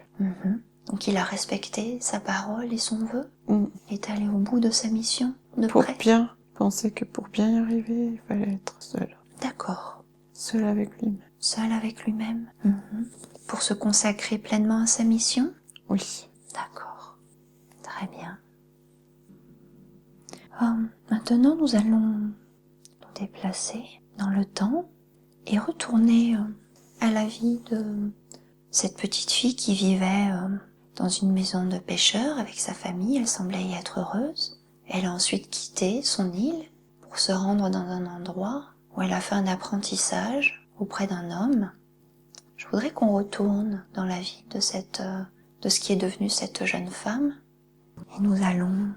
Donc il a respecté sa parole et son vœu? Mm. Il est allé au bout de sa mission de Pour prêtre? bien, penser que pour bien y arriver, il fallait être seul. D'accord. Seul avec lui-même. Seul avec lui-même? Pour se consacrer pleinement à sa mission? Oui. D'accord. Très bien. Maintenant, nous allons nous déplacer dans le temps et retourner à la vie de cette petite fille qui vivait dans une maison de pêcheurs avec sa famille. Elle semblait y être heureuse. Elle a ensuite quitté son île pour se rendre dans un endroit où elle a fait un apprentissage auprès d'un homme. Je voudrais qu'on retourne dans la vie de ce qui est devenu cette jeune femme. Et nous allons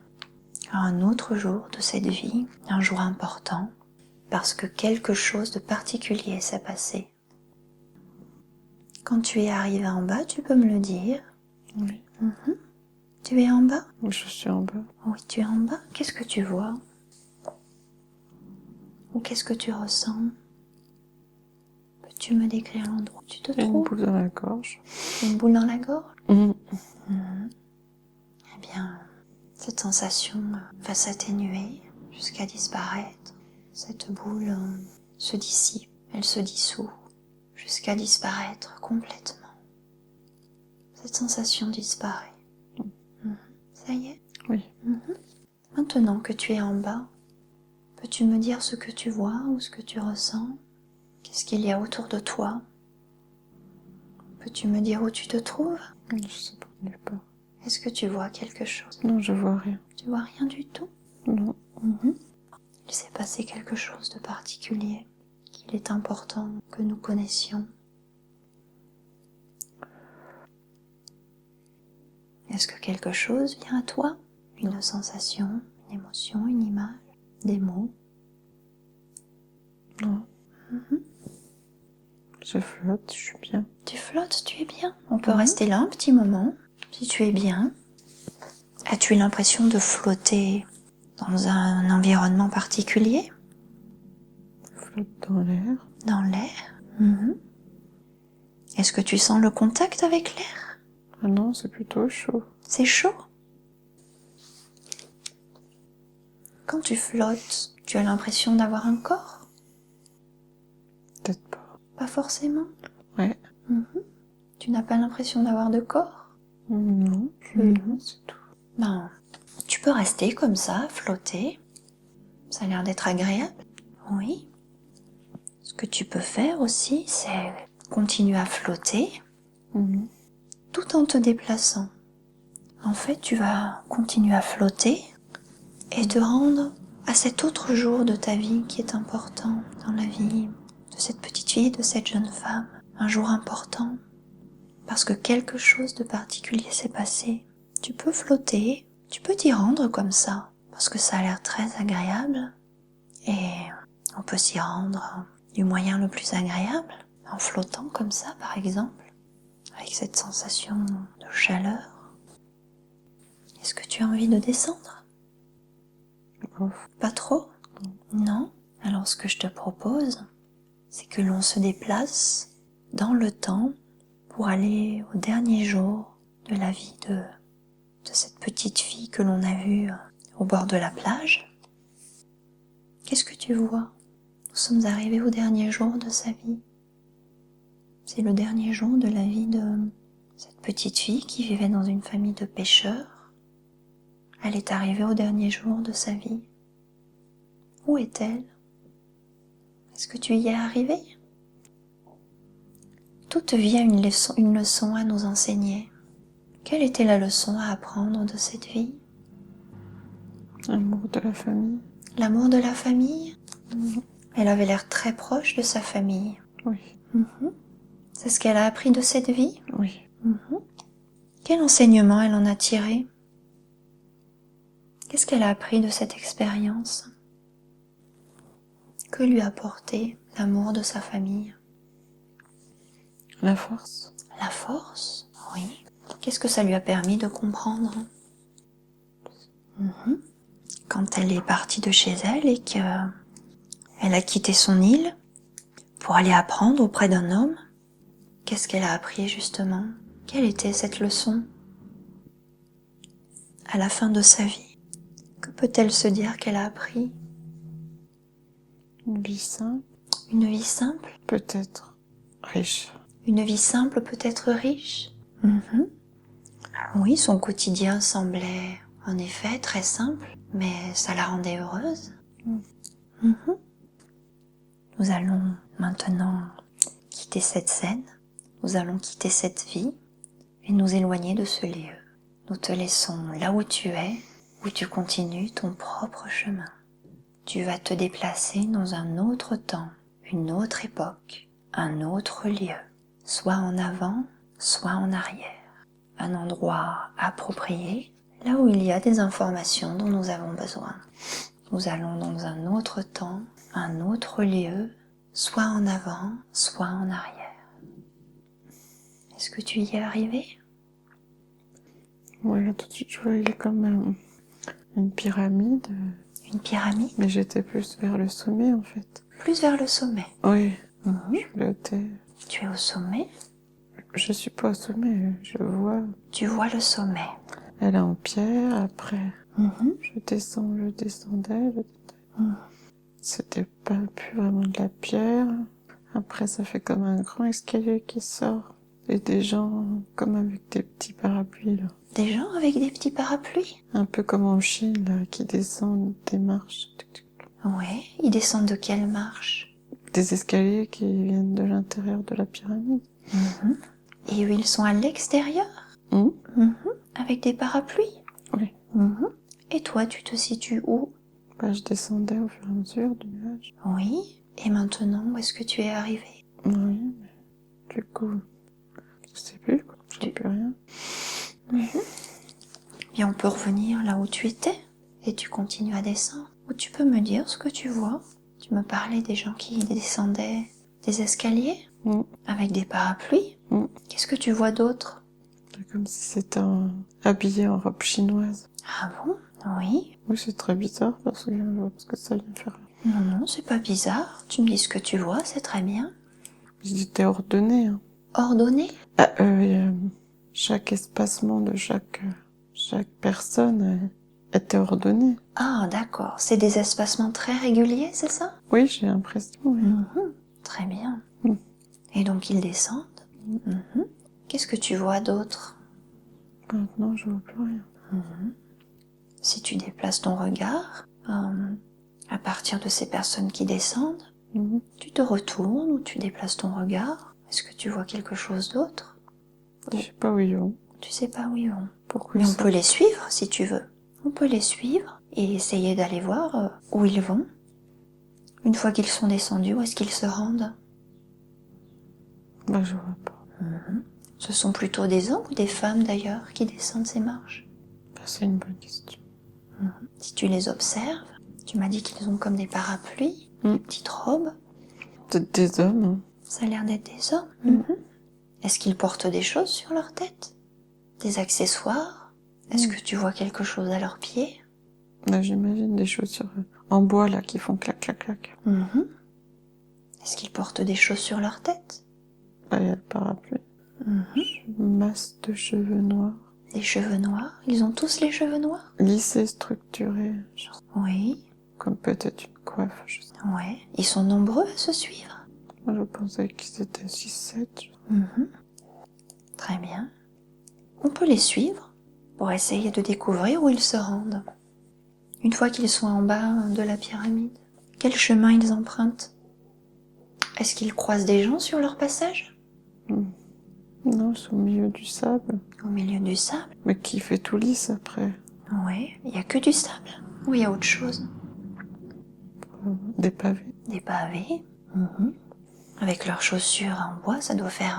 à un autre jour de cette vie, un jour important. parce que quelque chose de particulier s'est passé. Quand tu es arrivé en bas, tu peux me le dire. Oui. Tu es en bas? Je suis en bas. Oui, tu es en bas. Qu'est-ce que tu vois? Ou qu'est-ce que tu ressens? Peux-tu me décrire l'endroit où tu te Il y a une trouves? boule dans la gorge. Une boule dans la gorge? Mhm. Eh bien, cette sensation va s'atténuer jusqu'à disparaître. Cette boule se dissipe, elle se dissout jusqu'à disparaître complètement. Cette sensation disparaît. Ça y est? Oui. Maintenant que tu es en bas, peux-tu me dire ce que tu vois ou ce que tu ressens? Qu'est-ce qu'il y a autour de toi? Peux-tu me dire où tu te trouves? Je sais pas, nulle part. Est-ce que tu vois quelque chose? Non, je vois rien. Tu vois rien du tout? Non. Il s'est passé quelque chose de particulier qu'il est important que nous connaissions. Est-ce que quelque chose vient à toi? Une sensation, une émotion, une image, des mots? Non. Je flotte, je suis bien. Tu flottes, tu es bien. On peut rester là un petit moment, si tu es bien. As-tu l'impression de flotter dans un environnement particulier? Je flotte dans l'air. Dans l'air? Est-ce que tu sens le contact avec l'air? Ah non, c'est plutôt chaud. C'est chaud? Quand tu flottes, tu as l'impression d'avoir un corps? Peut-être pas. Pas forcément. Ouais. Tu n'as pas l'impression d'avoir de corps? Non, c'est tout. Ben, tu peux rester comme ça, flotter. Ça a l'air d'être agréable. Oui. Ce que tu peux faire aussi, c'est continuer à flotter tout en te déplaçant. En fait, tu vas continuer à flotter et te rendre à cet autre jour de ta vie qui est important dans la vie de cette petite fille, de cette jeune femme. Un jour important parce que quelque chose de particulier s'est passé. Tu peux flotter, tu peux t'y rendre comme ça parce que ça a l'air très agréable et on peut s'y rendre du moyen le plus agréable en flottant comme ça par exemple avec cette sensation de chaleur. Est-ce que tu as envie de descendre? Ouf. Pas trop? Non? Alors ce que je te propose, c'est que l'on se déplace dans le temps pour aller au dernier jour de la vie de cette petite fille que l'on a vue au bord de la plage. Qu'est-ce que tu vois? Nous sommes arrivés au dernier jour de sa vie. C'est le dernier jour de la vie de cette petite fille qui vivait dans une famille de pêcheurs. Elle est arrivée au dernier jour de sa vie. Où est-elle? Est-ce que tu y es arrivé? Toute vie a une leçon à nous enseigner. Quelle était la leçon à apprendre de cette vie? L'amour de la famille. L'amour de la famille? Elle avait l'air très proche de sa famille. Oui. C'est ce qu'elle a appris de cette vie? Oui. Quel enseignement elle en a tiré? Qu'est-ce qu'elle a appris de cette expérience? Que lui a apporté l'amour de sa famille? La force. La force? Oui. Qu'est-ce que ça lui a permis de comprendre? Quand elle est partie de chez elle et qu'elle a quitté son île pour aller apprendre auprès d'un homme, qu'est-ce qu'elle a appris justement? Quelle était cette leçon? À la fin de sa vie, que peut-elle se dire qu'elle a appris? Une vie simple. Une vie simple? Peut-être riche. Une vie simple peut être riche? Oui, son quotidien semblait en effet très simple, mais ça la rendait heureuse. Nous allons maintenant quitter cette scène, nous allons quitter cette vie et nous éloigner de ce lieu. Nous te laissons là où tu es, où tu continues ton propre chemin. Tu vas te déplacer dans un autre temps, une autre époque, un autre lieu, soit en avant, soit en arrière. Un endroit approprié, là où il y a des informations dont nous avons besoin. nous allons dans un autre temps, un autre lieu, soit en avant, soit en arrière. Est-ce que tu y es arrivé? Ouais, là, tout de suite, je voyais comme une pyramide. Une pyramide? Mais j'étais plus vers le sommet, en fait. Plus vers le sommet. Oui, Mhm. je flottais. Tu es au sommet? Je suis pas au sommet, je vois. Tu vois le sommet. Elle est en pierre, après, Mhm. je descendais. Mhm. C'était pas plus vraiment de la pierre. Après, ça fait comme un grand escalier qui sort. Et des gens comme avec des petits parapluies, là. Des gens avec des petits parapluies? Un peu comme en Chine, là, qui descendent des marches. Ouais, ils descendent de quelle marche? Des escaliers qui viennent de l'intérieur de la pyramide. Mhm. Et eux, ils sont à l'extérieur? Mhm. Mhm. Avec des parapluies? Oui. Mhm. Et toi, tu te situes où? Bah, je descendais au fur et à mesure du nuage. Oui. Et maintenant, où est-ce que tu es arrivé? Oui, mais du coup, je sais plus, quoi. Je vois plus rien. Bien, on peut revenir là où tu étais et tu continues à descendre. Ou tu peux me dire ce que tu vois. Tu me parlais des gens qui descendaient des escaliers Mm. avec des parapluies. Mm. Qu'est-ce que tu vois d'autre? C'est comme si c'était habillé en robe chinoise. Ah bon? Oui. Oui, c'est très bizarre parce que je vois pas ce que ça vient faire. Non, non, c'est pas bizarre. Tu me dis ce que tu vois, c'est très bien. Ils étaient ordonnés, hein. Ordonné? Ah, chaque espacement de chaque personne était ordonné. Ah, d'accord. C'est des espacements très réguliers, c'est ça? Oui, j'ai l'impression, oui. Mhm. Très bien. Mm. Et donc ils descendent. Mhm. Qu'est-ce que tu vois d'autre? Maintenant, je vois plus rien. Si tu déplaces ton regard à partir de ces personnes qui descendent, Mhm. tu te retournes ou tu déplaces ton regard. Est-ce que tu vois quelque chose d'autre? Je sais pas où ils vont. Tu sais pas où ils vont. Pourquoi Mais ils on sont... peut les suivre si tu veux. On peut les suivre et essayer d'aller voir où ils vont. Une fois qu'ils sont descendus, où est-ce qu'ils se rendent? Bah, je vois pas. Ce sont plutôt des hommes ou des femmes d'ailleurs qui descendent ces marches? Bah, c'est une bonne question. Si tu les observes, tu m'as dit qu'ils ont comme des parapluies, Mm. des petites robes. Peut-être des hommes, hein. Ça a l'air d'être des hommes. Mm. Est-ce qu'ils portent des choses sur leur tête? Des accessoires? Est-ce que tu vois quelque chose à leurs pieds? Là, j'imagine des chaussures en bois, là, qui font clac, clac, clac. Est-ce qu'ils portent des choses sur leur tête? Là, il y a le parapluie. Masse de cheveux noirs. Des cheveux noirs? Ils ont tous les cheveux noirs? Lissés, structurés. Oui. Comme peut-être une coiffe, je sais. Ouais. Ils sont nombreux à se suivre? Moi, je pensais qu'ils étaient 6-7. Très bien. On peut les suivre pour essayer de découvrir où ils se rendent. Une fois qu'ils sont en bas de la pyramide, quel chemin ils empruntent? Est-ce qu'ils croisent des gens sur leur passage? Non, c'est au milieu du sable. Au milieu du sable? Mais qui fait tout lisse après. Oui. Il n'y a que du sable? Ou il y a autre chose? Des pavés. Des pavés? Avec leurs chaussures en bois, ça doit faire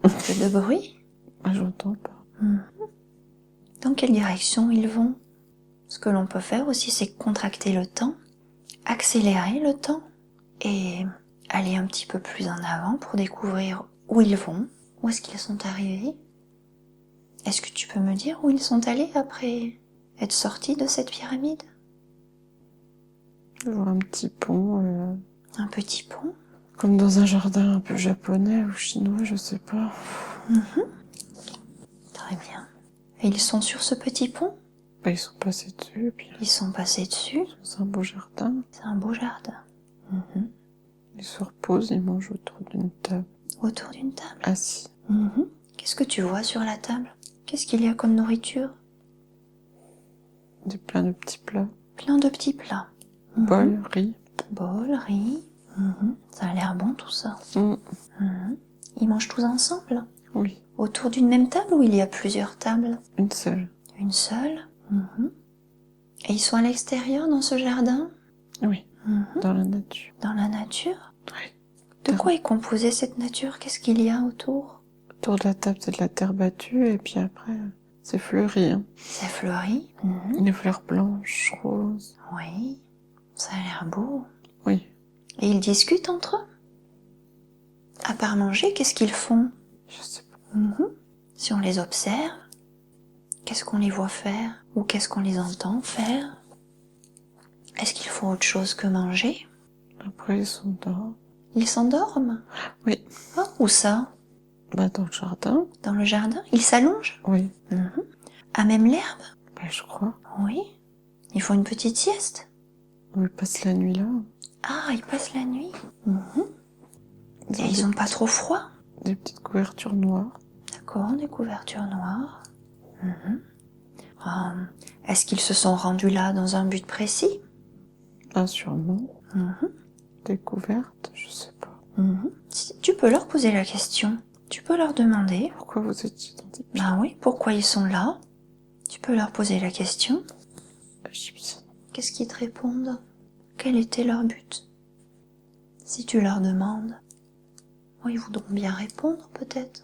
un peu de bruit. Ah, j'entends pas. Dans quelle direction ils vont? Ce que l'on peut faire aussi, c'est contracter le temps, accélérer le temps et aller un petit peu plus en avant pour découvrir où ils vont, où est-ce qu'ils sont arrivés. Est-ce que tu peux me dire où ils sont allés après être sortis de cette pyramide? Je vois un petit pont, Un petit pont? comme dans un jardin un peu japonais ou chinois, je sais pas. Très bien. Et ils sont sur ce petit pont? Bah, ils sont passés dessus, puis Ils sont passés dessus? c'est un beau jardin. C'est un beau jardin. Ils se reposent, ils mangent autour d'une table. Autour d'une table. Assis. Qu'est-ce que tu vois sur la table? Qu'est-ce qu'il y a comme nourriture? Plein de petits plats. Plein de petits plats. Bol, riz. Bol, riz. Ça a l'air bon tout ça. Mm. Ils mangent tous ensemble? Oui, Autour d'une même table ou il y a plusieurs tables? une seule. Une seule? Et ils sont à l'extérieur dans ce jardin? Oui, dans la nature. Dans la nature? Oui. De quoi est composée cette nature? Qu'est-ce qu'il y a autour? Autour de la table, c'est de la terre battue, et puis après, c'est fleuri. Hein. C'est fleuri? Les fleurs blanches, roses. Oui. Ça a l'air beau. Oui. Et ils discutent entre eux? À part manger, qu'est-ce qu'ils font? Je sais pas. Si on les observe, qu'est-ce qu'on les voit faire? Ou qu'est-ce qu'on les entend faire? Est-ce qu'ils font autre chose que manger? Après, ils sont dehors. Ils s'endorment? Oui. Ah, où ça? Bah, dans le jardin. Dans le jardin? Ils s'allongent? Oui. À même l'herbe? Bah, je crois. Oui. Ils font une petite sieste? On passe la nuit là. Ah, ils passent la nuit. Ils Et ont ils des, ont pas trop froid? des petites couvertures noires. D'accord, des couvertures noires. Est-ce qu'ils se sont rendus là dans un but précis? Ah, sûrement. Découverte, je sais pas. Tu peux leur poser la question. Tu peux leur demander. Pourquoi vous étiez dans des Ben oui, pourquoi ils sont là? Tu peux leur poser la question. égyptiennes? Qu'est-ce qu'ils te répondent? Quel était leur but? Si tu leur demandes, ils voudront bien répondre peut-être.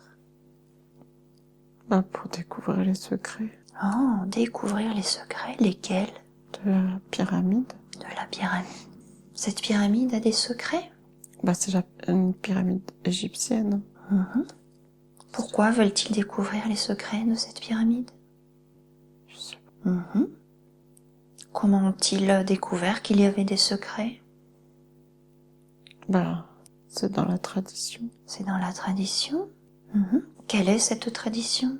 Bah, pour découvrir les secrets Oh, découvrir les secrets, lesquels? de la pyramide. De la pyramide. Cette pyramide a des secrets? Bah, c'est une pyramide égyptienne. Pourquoi veulent-ils découvrir les secrets de cette pyramide? Je sais pas. Comment ont-ils découvert qu'il y avait des secrets? Bah, c'est dans la tradition. C'est dans la tradition. Quelle est cette tradition?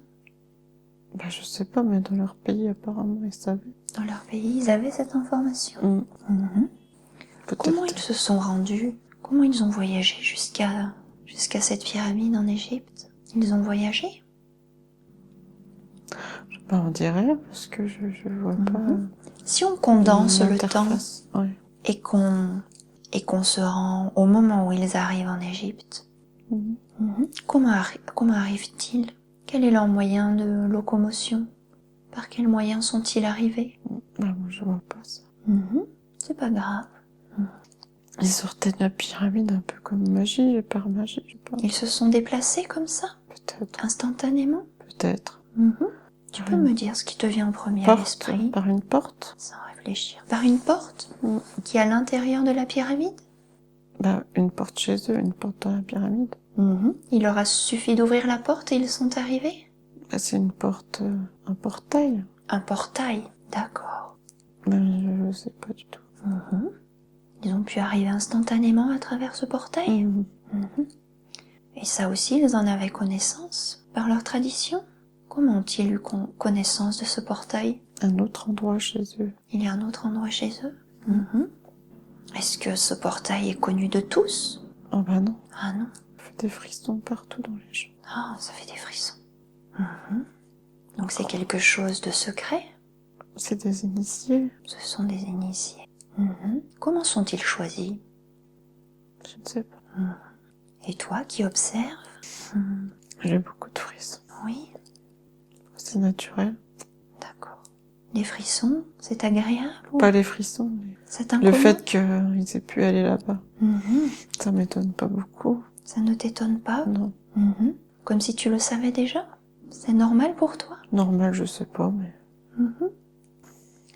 Bah, je sais pas, mais dans leur pays, apparemment, ils savaient. Dans leur pays, ils avaient cette information. Comment ils Peut-être. se sont rendus? Comment ils ont voyagé jusqu'à cette pyramide en Égypte? Ils ont voyagé? Bah, on dirait, parce que je vois pas. Si on condense le temps l'interface. Ouais. et qu'on se rend au moment où ils arrivent en Égypte, comment arrivent-ils? Quel est leur moyen de locomotion? Par quels moyens sont-ils arrivés? Bah, moi, je vois pas ça. C'est pas grave. Ils sortaient de la pyramide un peu comme magie, par magie, je sais pas. Ils se sont déplacés comme ça, Peut-être. instantanément? Peut-être. Tu peux me dire ce qui te vient en premier à Porte, l'esprit? par une porte. Sans réfléchir. Par une porte qui est à l'intérieur de la pyramide? Bah, une porte chez eux, une porte dans la pyramide. Il leur a suffi d'ouvrir la porte et ils sont arrivés? Bah, c'est une porte, un portail. Un portail, d'accord. Mais je sais pas du tout. Ils ont pu arriver instantanément à travers ce portail? Et ça aussi, ils en avaient connaissance par leur tradition? Comment ont-ils eu connaissance de ce portail? Un autre endroit chez eux. Il y a un autre endroit chez eux? Est-ce que ce portail est connu de tous? Oh bah non. Ah non. Ça fait des frissons partout dans les gens. Ah, ça fait des frissons. Donc c'est quelque chose de secret? C'est des initiés. Ce sont des initiés. Comment sont-ils choisis? Je ne sais pas. Et toi qui observes? J'ai beaucoup de frissons. Oui, C'est naturel. d'accord. Les frissons, c'est agréable ou Pas les frissons, mais c'est le incommode? fait qu'ils aient pu aller là-bas. Ça m'étonne pas beaucoup. Ça ne t'étonne pas? Non. Comme si tu le savais déjà? C'est normal pour toi? Normal, je sais pas, mais...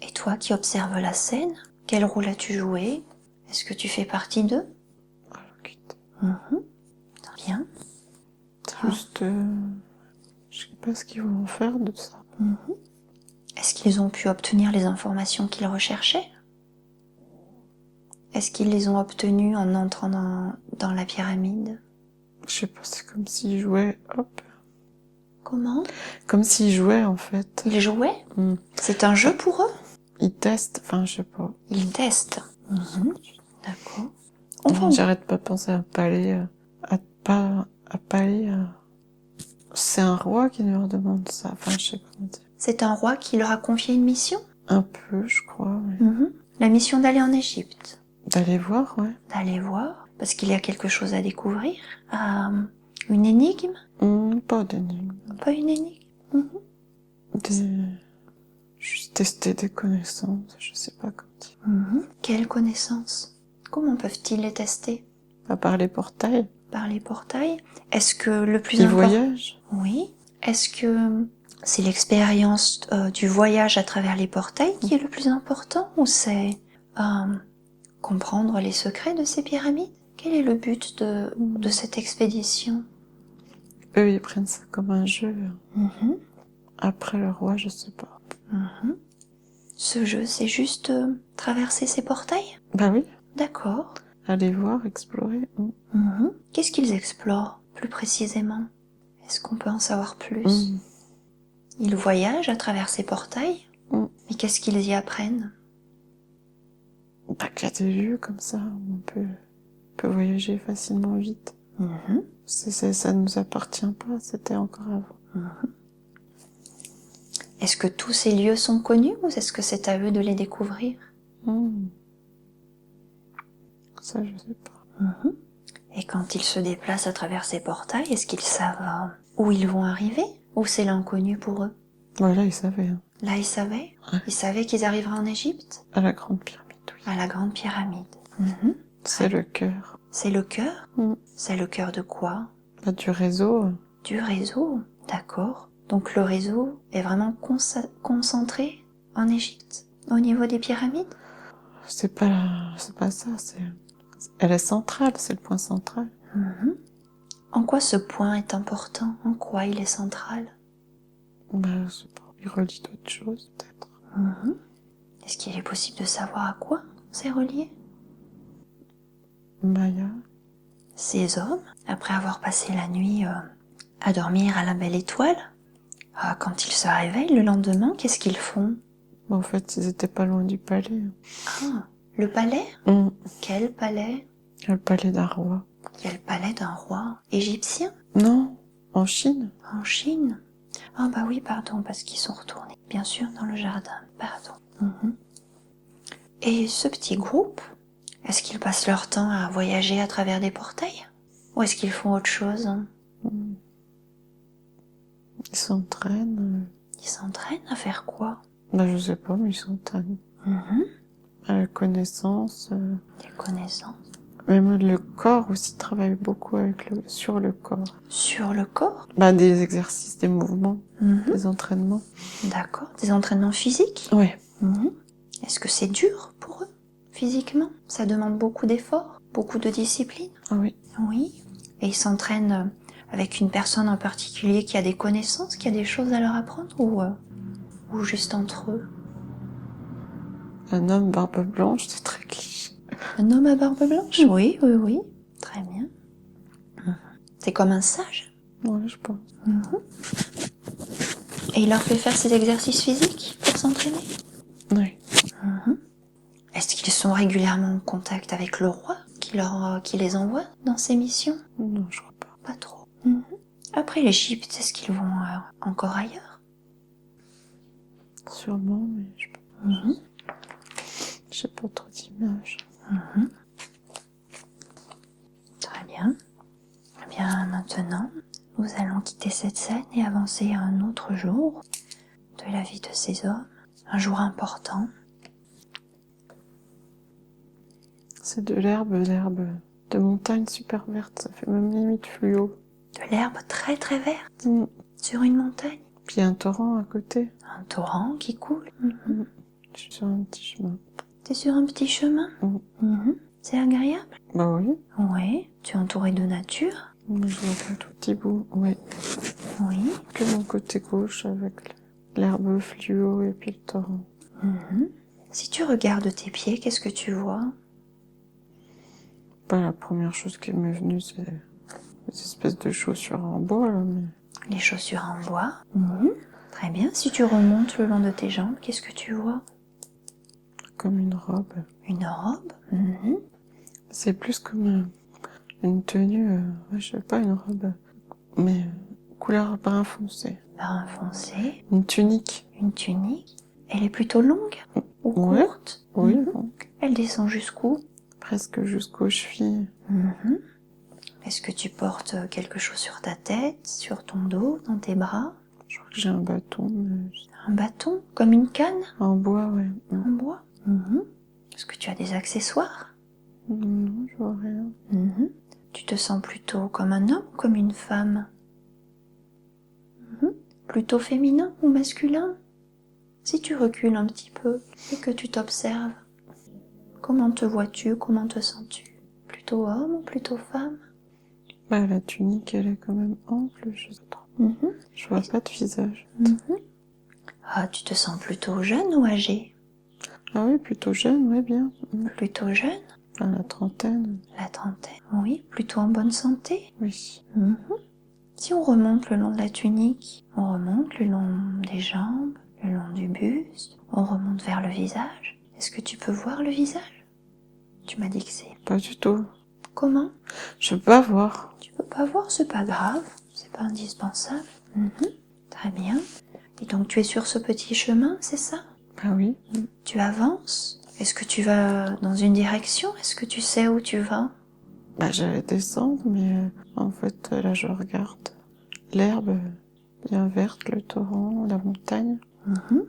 Et toi qui observes la scène, quel rôle as-tu joué? Est-ce que tu fais partie d'eux? Très bien. C'est juste... je sais pas ce qu'ils vont en faire de ça. Est-ce qu'ils ont pu obtenir les informations qu'ils recherchaient? Est-ce qu'ils les ont obtenues en entrant dans la pyramide? Je sais pas, c'est comme s'ils jouaient... Hop. Comment? Comme s'ils jouaient, en fait. Ils jouaient? C'est un jeu pour eux? Ils testent, enfin, je sais pas. Ils testent. D'accord. J'arrête pas de penser à Palais... C'est un roi qui leur demande ça. Enfin, je sais pas comment dire. C'est un roi qui leur a confié une mission? Un peu, je crois, mais... La mission d'aller en Égypte. D'aller voir, ouais. D'aller voir, parce qu'il y a quelque chose à découvrir. Une énigme? Pas d'énigme. Pas une énigme? Juste tester des connaissances, je sais pas comment dire. Quelles connaissances? Comment peuvent-ils les tester? Par les portails. Par les portails? Est-ce que le plus Ils important... voyagent. Oui. Est-ce que c'est l'expérience du voyage à travers les portails qui est le plus important ou c'est comprendre les secrets de ces pyramides? Quel est le but de cette expédition? Eux, ils prennent ça comme un jeu. Mhm, Après le roi, je sais pas. mhm. Ce jeu, c'est juste traverser ces portails? Bah oui, D'accord. aller voir, explorer. Mhm. Qu'est-ce qu'ils explorent, plus précisément? Est-ce qu'on peut en savoir plus? Ils voyagent à travers ces portails? Mais qu'est-ce qu'ils y apprennent? Bah, qu'il y a des lieux comme ça, où on peut voyager facilement vite. Mhm, Ça nous appartient pas, c'était encore avant. mhm. Est-ce que tous ces lieux sont connus ou est-ce que c'est à eux de les découvrir? Ça, je sais pas. Mhm. Et quand ils se déplacent à travers ces portails, est-ce qu'ils savent où ils vont arriver ou c'est l'inconnu pour eux? Voilà, ils savaient. Hein. Là, ils savaient? Ouais. Ils savaient qu'ils arriveraient en Égypte? À la Grande Pyramide, oui. À la Grande Pyramide. Mhm. C'est le cœur. C'est le cœur? Mm. C'est le cœur de quoi? Bah, du réseau. Du réseau, d'accord. Donc le réseau est vraiment concentré en Égypte, au niveau des pyramides? C'est pas ça, elle est centrale, c'est le point central. Mhm. En quoi ce point est important? En quoi il est central? Bah, je sais pas. Il relie d'autres choses, peut-être. Mhm. Est-ce qu'il est possible de savoir à quoi c'est relié? Maya. Ces hommes, après avoir passé la nuit à dormir à la belle étoile, quand ils se réveillent le lendemain, qu'est-ce qu'ils font? Bah, en fait, ils étaient pas loin du palais. Ah, le palais? Mm. Quel palais? Le palais d'un roi. Quel palais d'un roi égyptien? Non, en Chine. En Chine? Ah bah oui, pardon, parce qu'ils sont retournés, bien sûr, dans le jardin. Pardon. Mhm. Et ce petit groupe, est-ce qu'ils passent leur temps à voyager à travers des portails? Ou est-ce qu'ils font autre chose? Mm. Ils s'entraînent. Ils s'entraînent à faire quoi? Bah, je sais pas, mais ils s'entraînent. Mhm. À la connaissance. Des connaissances. Même le corps aussi travaille beaucoup sur le corps. Sur le corps? Bah, des exercices, des mouvements, Mhm. des entraînements. D'accord. Des entraînements physiques? Ouais. Mhm. Est-ce que c'est dur pour eux, physiquement? Ça demande beaucoup d'efforts, beaucoup de discipline? Ah oui. Oui. Et ils s'entraînent avec une personne en particulier qui a des connaissances, qui a des choses à leur apprendre ou juste entre eux? Un homme barbe blanche, c'est très cliché. Un homme à barbe blanche? Oui, oui, oui. Très bien. Mhm. C'est comme un sage. Ouais, je pense. Mhm. Et il leur fait faire ces exercices physiques pour s'entraîner? Oui. Mhm. Est-ce qu'ils sont régulièrement en contact avec le roi qui les envoie dans ces missions? Non, je crois pas. Pas trop. Mhm. Après l'Égypte, est-ce qu'ils vont encore ailleurs? Sûrement, mais Mhm. j'ai pas trop d'images. Mhm. Très bien. Eh bien, maintenant, nous allons quitter cette scène et avancer à un autre jour de la vie de ces hommes. Un jour important. C'est de l'herbe de montagne super verte, ça fait même limite fluo. De l'herbe très très verte Mm. sur une montagne. Puis un torrent à côté. Un torrent qui coule. Mhm. Je suis sur un petit chemin. T'es sur un petit chemin. Mm. Mhm. C'est agréable. Bah oui. Oui. Tu es entouré de nature. Mais je vois qu'un tout petit bout. Oui. Oui. Que mon côté gauche avec l'herbe fluo et puis le torrent. Mhm. Si tu regardes tes pieds, qu'est-ce que tu vois? Bah, la première chose qui m'est venue, c'est des espèces de chaussures en bois, là, mais... Les chaussures en bois. Mhm. Très bien. Si tu remontes le long de tes jambes, qu'est-ce que tu vois? Comme une robe. Une robe. Mhm. C'est plus comme une tenue, ouais, je sais pas, une robe, mais couleur brun foncé. Brun foncé. Une tunique. Une tunique. Elle est plutôt longue ou Ouais. courte? Oui, Mhm. donc Elle descend jusqu'où? presque jusqu'aux chevilles. Mhm. Est-ce que tu portes quelque chose sur ta tête, sur ton dos, dans tes bras? Je crois que j'ai un bâton, mais... Un bâton, comme une canne, En bois, ouais. en bois? Mhm. Est-ce que tu as des accessoires? Non, je vois rien. Mhm. Tu te sens plutôt comme un homme ou comme une femme? Mhm. Plutôt féminin ou masculin? Si tu recules un petit peu et que tu t'observes, Comment te vois-tu? Comment te sens-tu? Plutôt homme ou plutôt femme? Bah, la tunique, elle est quand même ample, je sais pas trop. Mhm. Je vois pas de visage. Mhm. Ah, tu te sens plutôt jeune ou âgé? Ah oui, plutôt jeune, ouais, bien. Plutôt jeune? Enfin, la trentaine, La trentaine. Oui, plutôt en bonne santé? oui. Mhm. Si on remonte le long de la tunique, on remonte le long des jambes, le long du buste, on remonte vers le visage. Est-ce que tu peux voir le visage? Tu m'as dit que c'est... Pas du tout. Comment? Je peux pas voir. Tu peux pas voir, c'est pas grave, c'est pas indispensable. Mhm. Très bien. Et donc tu es sur ce petit chemin, c'est ça? Ah oui. Tu avances? Est-ce que tu vas dans une direction? Est-ce que tu sais où tu vas? Bah, j'allais descendre, mais en fait, là, je regarde. L'herbe bien verte, le torrent, la montagne. Mhm.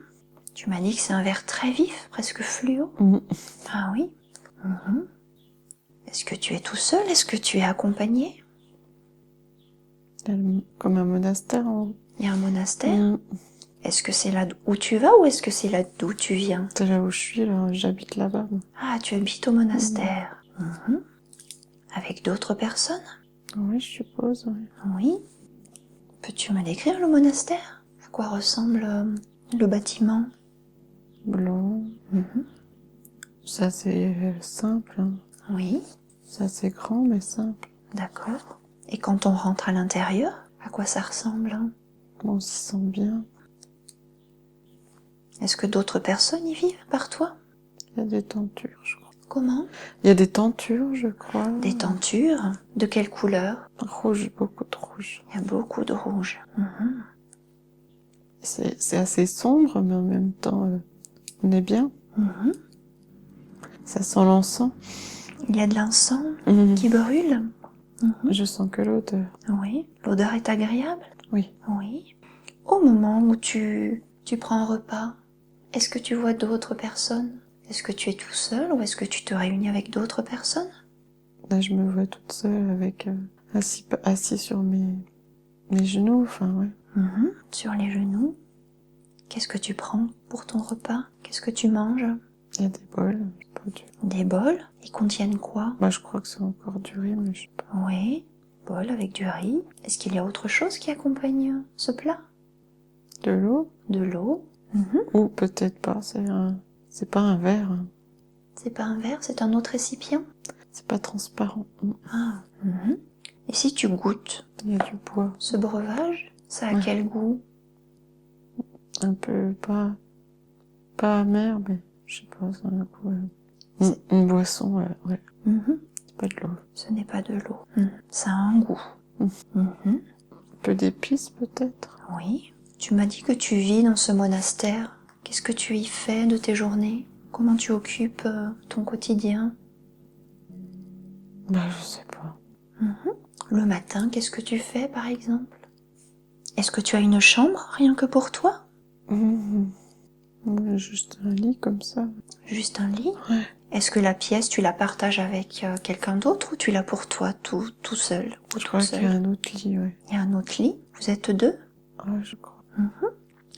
Tu m'as dit que c'est un vert très vif, presque fluo. Mhm. Ah oui. Mhm. Est-ce que tu es tout seul? Est-ce que tu es accompagné? Comme un monastère en haut. Il y a un monastère? Mhm. Est-ce que c'est là où tu vas ou est-ce que c'est là d'où tu viens? C'est là où je suis, là, j'habite là-bas. Moi. Ah, tu habites au monastère. Mhm. Avec d'autres personnes? Oui, je suppose, oui. Oui. Peux-tu me décrire le monastère? À quoi ressemble le bâtiment? Blanc. Mhm. Ça, c'est simple. Hein. Oui, Ça, c'est grand, mais simple. d'accord. Et quand on rentre à l'intérieur, à quoi ça ressemble? On s'y sent bien. Est-ce que d'autres personnes y vivent par toi? Il y a des tentures, je crois. Comment? Il y a des tentures, je crois. Des tentures? De quelle couleur? Rouge, beaucoup de rouge. Il y a beaucoup de rouge. Mhm. C'est assez sombre, mais en même temps, on est bien. Mhm. Ça sent l'encens. Il y a de l'encens Mhm. qui brûle. Mhm. Je sens que l'odeur. Oui, l'odeur est agréable. Oui. Oui. Au moment où tu prends un repas, est-ce que tu vois d'autres personnes? Est-ce que tu es tout seul ou est-ce que tu te réunis avec d'autres personnes? Là, je me vois toute seule avec assis sur mes genoux. Enfin, ouais. Mhm. Sur les genoux. Qu'est-ce que tu prends pour ton repas? Qu'est-ce que tu manges? Il y a des bols. Pas du... Des bols? Ils contiennent quoi? Bah, je crois que c'est encore du riz, mais je sais pas. Oui, bol avec du riz. Est-ce qu'il y a autre chose qui accompagne ce plat? De l'eau? De l'eau. Mhm. Ou peut-être pas. C'est pas un verre. Hein. C'est pas un verre, c'est un autre récipient? C'est pas transparent. Ah. Mhm. Et si tu goûtes Il y a du bois. ce breuvage, ça a Ouais. quel goût? Un peu pas amer, mais je sais pas, c'est un goût. Une boisson, ouais. Mhm. C'est pas de l'eau. Ce n'est pas de l'eau. Mhm. Ça a un goût. Mhm. Un peu d'épices peut-être. Oui. Tu m'as dit que tu vis dans ce monastère. Qu'est-ce que tu y fais de tes journées? Comment tu occupes ton quotidien? Bah, je sais pas. Mhm. Le matin, qu'est-ce que tu fais par exemple? Est-ce que tu as une chambre rien que pour toi? Ouais, juste un lit comme ça. Juste un lit? Ouais. Est-ce que la pièce, tu la partages avec quelqu'un d'autre ou tu l'as pour toi tout seul ou Je toute crois qu'il y a seule? un autre lit, ouais. Il y a un autre lit? Vous êtes deux? Ouais, je crois.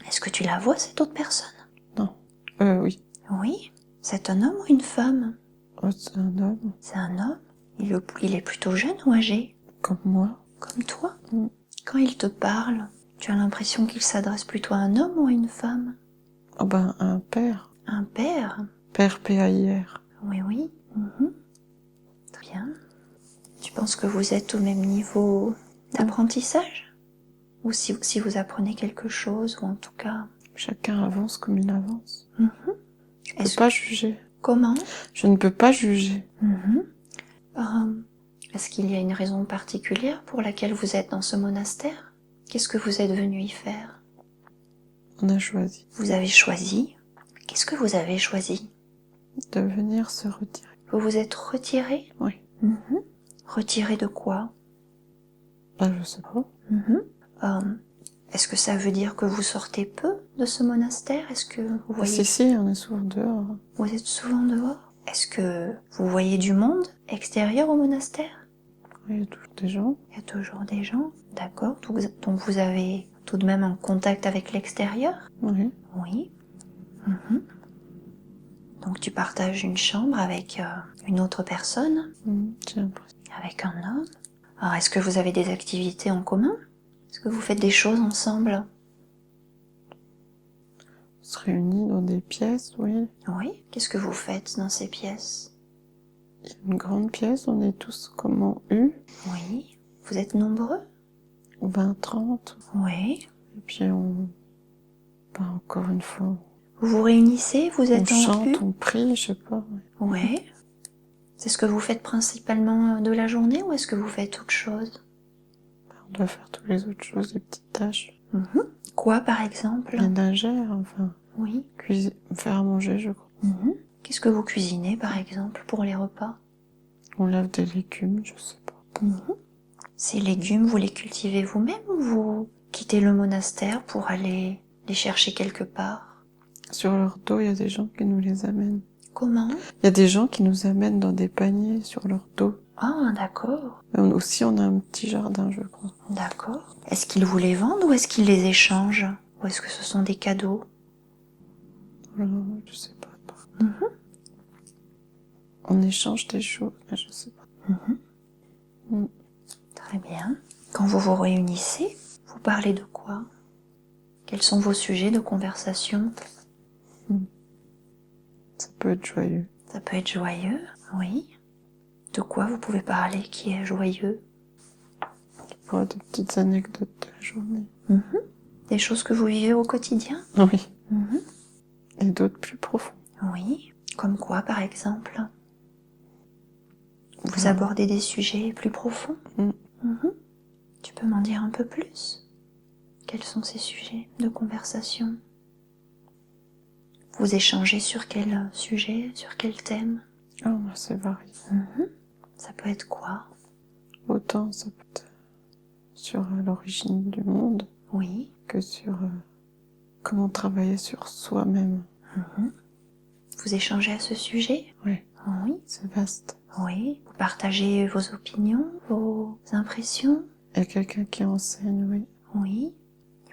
Est-ce que tu la vois cette autre personne? Non. Oui. Oui. C'est un homme ou une femme? Oh, c'est un homme. C'est un homme. Il est plutôt jeune ou âgé? Comme moi. Comme toi? Mm. Quand il te parle, tu as l'impression qu'il s'adresse plutôt à un homme ou à une femme? Oh ben, un père. Un père? Père P-A-I-R. Oui, oui. Mhm. Très bien. Tu penses que vous êtes au même niveau d'apprentissage? Ou si vous apprenez quelque chose, ou en tout cas... Chacun avance comme il avance. Mhm. Je peux pas juger. Comment? Je ne peux pas juger. Mhm. Est-ce qu'il y a une raison particulière pour laquelle vous êtes dans ce monastère? Qu'est-ce que vous êtes venu y faire? On a choisi Vous avez choisi? Qu'est-ce que vous avez choisi? de venir se retirer. Vous vous êtes retiré? Oui. Mhm. Retiré de quoi? Bah, je sais pas. Mhm. Est-ce que ça veut dire que vous sortez peu de ce monastère? Est-ce que vous Ah, voyez... si, on est souvent dehors. Vous êtes souvent dehors? Est-ce que vous voyez du monde extérieur au monastère? Il y a toujours des gens. Il y a toujours des gens, d'accord. Donc vous avez tout de même un contact avec l'extérieur? Oui. Oui. Mhm. Donc tu partages une chambre avec une autre personne, J'ai l'impression. avec un homme. Alors est-ce que vous avez des activités en commun? Est-ce que vous faites des choses ensemble? On se réunit dans des pièces, oui. Oui. Qu'est-ce que vous faites dans ces pièces? Il y a une grande pièce, on est tous comme en U, Oui. Vous êtes nombreux? 20, 30. Oui. Et puis encore une fois, Vous vous réunissez, vous on êtes en U? chante, on prie, je sais pas. Oui. C'est ce que vous faites principalement de la journée ou est-ce que vous faites autre chose? On doit faire toutes les autres choses, les petites tâches. Quoi par exemple? Ménagères, enfin, Oui. faire à manger, je crois. Qu'est-ce que vous cuisinez par exemple pour les repas? On lave des légumes, je sais pas. Ces légumes, vous les cultivez vous-même ou vous quittez le monastère pour aller les chercher quelque part? Sur leur dos, il y a des gens qui nous les amènent. Comment? Il y a des gens qui nous amènent dans des paniers sur leur dos. Ah, d'accord. Mais aussi, on a un petit jardin, je crois. D'accord. Est-ce qu'ils vous les vendent ou est-ce qu'ils les échangent? Ou est-ce que ce sont des cadeaux? Voilà, je sais pas. On échange des choses, mais je sais pas. Très bien. Quand vous vous réunissez, vous parlez de quoi? Quels sont vos sujets de conversation? Ça peut être joyeux. Ça peut être joyeux, oui. De quoi vous pouvez parler qui est joyeux? Pas des petites anecdotes de la journée. Des choses que vous vivez au quotidien? Oui. Et d'autres plus profonds. Oui. Comme quoi, par exemple? Vous abordez des sujets plus profonds? Tu peux m'en dire un peu plus? Quels sont ces sujets de conversation? Vous échangez sur quel sujet, sur quel thème? Ah, c'est varié. Ça peut être quoi? Autant ça peut être sur l'origine du monde Oui. que sur comment travailler sur soi-même. Vous échangez à ce sujet? Oui, Oui. c'est vaste. Oui. Vous partagez vos opinions, vos impressions? Il y a quelqu'un qui enseigne, oui. Oui.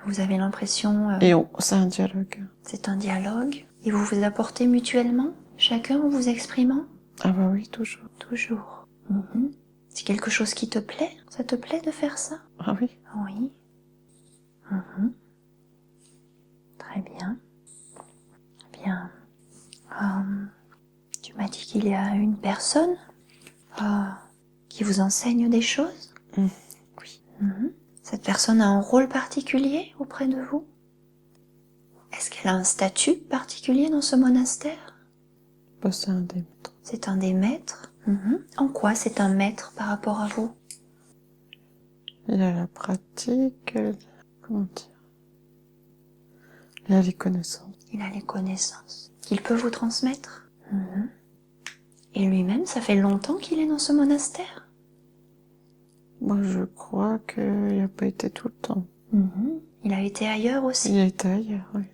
Vous avez l'impression... Et c'est un dialogue. C'est un dialogue. Et vous vous apportez mutuellement, chacun en vous exprimant? Ah bah oui, toujours. Toujours. C'est quelque chose qui te plaît? Ça te plaît de faire ça? Ah oui. Oui. Très bien. Bien. Tu m'as dit qu'il y a une personne qui vous enseigne des choses? Oui. Cette personne a un rôle particulier auprès de vous? Est-ce qu'elle a un statut particulier dans ce monastère? Bah, c'est un des maîtres. C'est un des maîtres? En quoi c'est un maître par rapport à vous? Il a la pratique, comment dire? Il a les connaissances. Il a les connaissances qu'il peut vous transmettre? Et lui-même, ça fait longtemps qu'il est dans ce monastère? Moi, je crois qu'il n'a pas été tout le temps. Il a été ailleurs aussi? Il a été ailleurs, oui.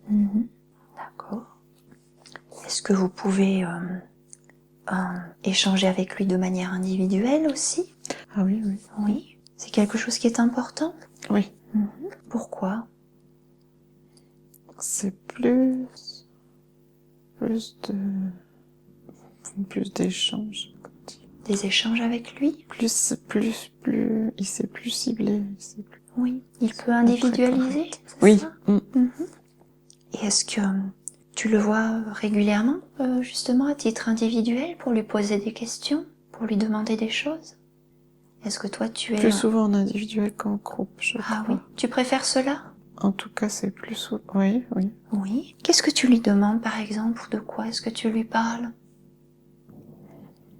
D'accord. Est-ce que vous pouvez échanger avec lui de manière individuelle aussi? Ah oui, oui. Oui. C'est quelque chose qui est important? Oui. Pourquoi? C'est plus d'échanges, comme dire. Des échanges avec lui? Il s'est plus ciblé. Oui. Il peut individualiser? Oui. Ça? Et est-ce que tu le vois régulièrement, justement, à titre individuel, pour lui poser des questions, pour lui demander des choses? Est-ce que toi, tu es... Plus souvent en individuel qu'en groupe, je Ah crois. oui. Tu préfères cela? En tout cas, c'est plus souvent... Oui, oui. Oui. Qu'est-ce que tu lui demandes, par exemple, ou de quoi est-ce que tu lui parles?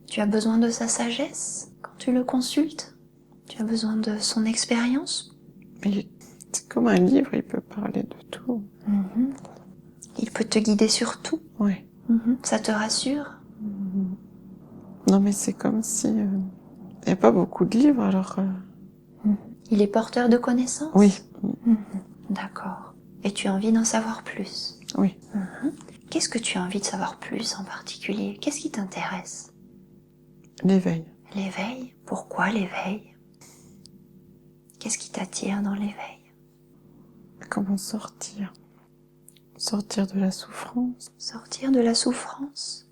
Tu as besoin de sa sagesse quand tu le consultes? Tu as besoin de son expérience? Mais c'est comme un livre, il peut parler de tout. Il peut te guider sur tout? Oui. Ça te rassure? Non, mais c'est comme si... il n'y a pas beaucoup de livres, alors... Il est porteur de connaissances? Oui. D'accord. Et tu as envie d'en savoir plus? Oui. Qu'est-ce que tu as envie de savoir plus en particulier? Qu'est-ce qui t'intéresse? L'éveil. L'éveil? Pourquoi l'éveil? Qu'est-ce qui t'attire dans l'éveil? Comment sortir? Sortir de la souffrance. Sortir de la souffrance?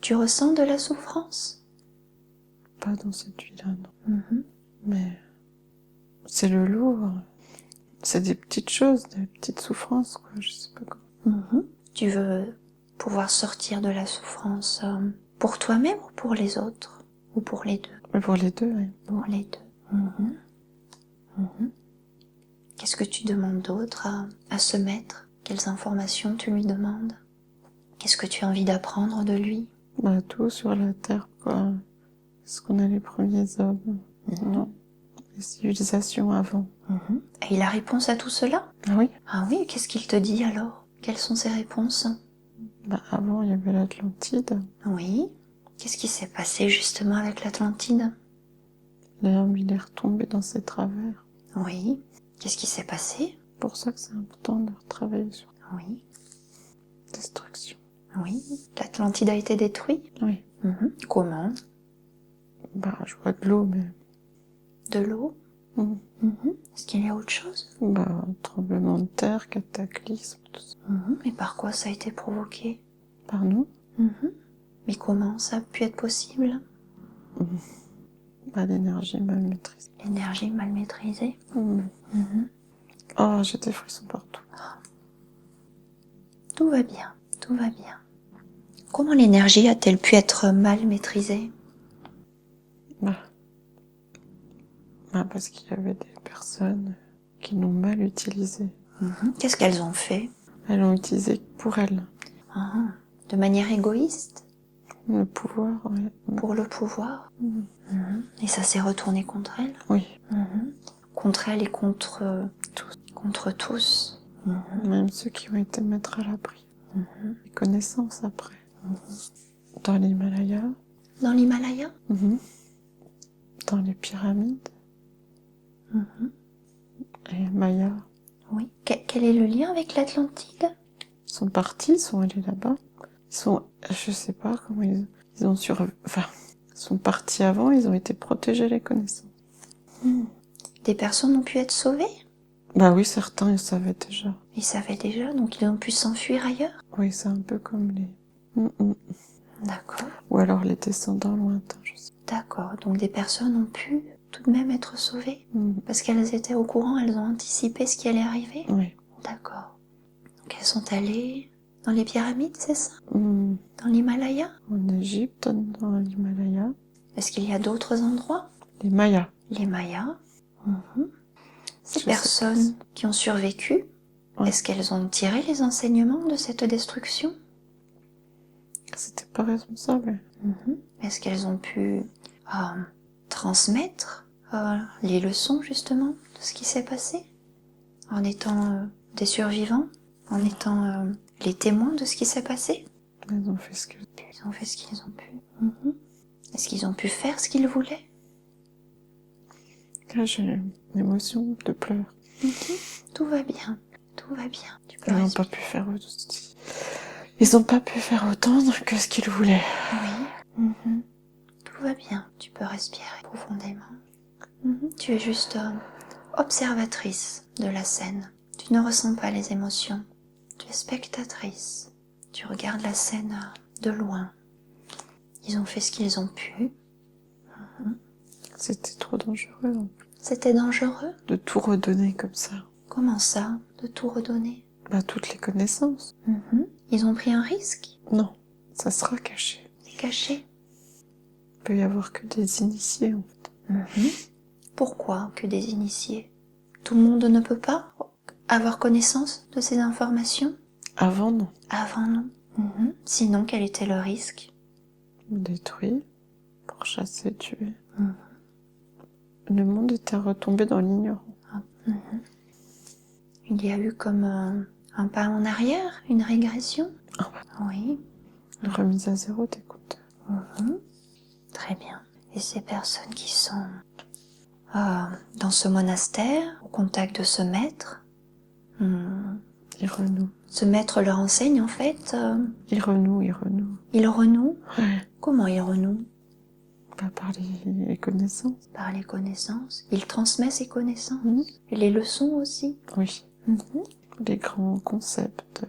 Tu ressens de la souffrance? Pas dans cette vie-là, non. Mhm. Mais c'est le lourd. C'est des petites choses, des petites souffrances, quoi. Je sais pas quoi. Mhm. Tu veux pouvoir sortir de la souffrance pour toi-même ou pour les autres? Ou pour les deux? Mais pour les deux, oui. Pour les deux. Mhm. Mhm. Qu'est-ce que tu demandes d'autre à ce maître? Quelles informations tu lui demandes? Qu'est-ce que tu as envie d'apprendre de lui? Bah, tout sur la Terre, quoi. Est-ce qu'on a les premiers hommes? Non. Les civilisations avant. Mhm. Et il a réponse à tout cela? Ah oui? Ah oui, qu'est-ce qu'il te dit alors? Quelles sont ses réponses? Bah, avant, il y avait l'Atlantide. Oui. Qu'est-ce qui s'est passé justement avec l'Atlantide? L'homme, il est retombé dans ses travers. Oui. Qu'est-ce qui s'est passé? C'est pour ça que c'est important de retravailler sur Oui. la destruction. Oui. L'Atlantide a été détruit? Oui. Mhm. Comment? Bah, je vois de l'eau, mais... De l'eau? Mhm. Mhm. Est-ce qu'il y a autre chose? Bah, tremblement de terre, cataclysme, tout ça. Mhm. Et par quoi ça a été provoqué? Par nous? Mhm. Mais comment ça a pu être possible? Bah, l'énergie mal maîtrisée. L'énergie mal maîtrisée? Mhm. Mhm. Oh, j'ai des frissons partout. Tout va bien, tout va bien. Comment l'énergie a-t-elle pu être mal maîtrisée? Bah, parce qu'il y avait des personnes qui l'ont mal utilisée. Mhm. Qu'est-ce qu'elles ont fait? Elles l'ont utilisée pour elles. Ah, de manière égoïste? Le pouvoir, ouais. Pour le pouvoir? Mhm. Mhm. Et ça s'est retourné contre elles? Oui, Mhm. Contre elles et contre tous. Mhm. même ceux qui ont été mettre à l'abri. Mhm. Les connaissances après. Dans l'Himalaya, Dans l'Himalaya? dans les pyramides, Mhm. et Maya. Oui. Quel est le lien avec l'Atlantide? Ils sont partis, ils sont allés là-bas. Ils sont, je sais pas comment ils ont enfin, ils sont partis avant, ils ont été protégés les connaissances. Des personnes ont pu être sauvées? Bah oui, certains, ils savaient déjà. Ils savaient déjà, donc ils ont pu s'enfuir ailleurs? Oui, c'est un peu comme les... Mm. D'accord. Ou alors les descendants lointains, je sais. D'accord. Donc des personnes ont pu tout de même être sauvées? Parce qu'elles étaient au courant, elles ont anticipé ce qui allait arriver? Oui. D'accord. Donc elles sont allées dans les pyramides, c'est ça? Mm. Dans l'Himalaya? En Égypte, dans l'Himalaya. Est-ce qu'il y a d'autres endroits? Les Mayas. Les Mayas. Mhm. Ces Je sais personnes qui ont survécu, Ouais. est-ce qu'elles ont tiré les enseignements de cette destruction? C'était pas responsable. Est-ce qu'elles ont pu transmettre les leçons justement de ce qui s'est passé en étant des survivants, en étant les témoins de ce qui s'est passé? Ils ont fait ce que... Ils ont fait ce qu'ils ont pu. Est-ce qu'ils ont pu faire ce qu'ils voulaient? Là, j'ai une émotion de pleurs. Tout va bien, tout va bien. Tu peux Ils n'ont respirer. pas pu faire aussi. Ils n'ont pas pu faire autant que ce qu'ils voulaient. Oui. Tout va bien. Tu peux respirer profondément. Tu es juste observatrice de la scène. Tu ne ressens pas les émotions. Tu es spectatrice. Tu regardes la scène de loin. Ils ont fait ce qu'ils ont pu. C'était trop dangereux, en plus, C'était dangereux? de tout redonner comme ça. Comment ça, de tout redonner? Bah, toutes les connaissances. Ils ont pris un risque? Non, ça sera caché. C'est caché? Il peut y avoir que des initiés, en fait. Pourquoi que des initiés? Tout le monde ne peut pas avoir connaissance de ces informations? Avant, non. Avant, non. Sinon, quel était le risque? Détruit, pourchassé, tué. Le monde était retombé dans l'ignorance. Il y a eu comme un pas en arrière, une régression? Oui. Une remise à zéro des compteurs. Très bien. Et ces personnes qui sont dans ce monastère, au contact de ce maître, Ils renouent. ce maître leur enseigne en fait, Ils renouent. il renoue. Ouais. Comment il renoue? Pas par les connaissances. Par les connaissances. Il transmet ses connaissances. Et les leçons aussi. Oui. Les grands concepts.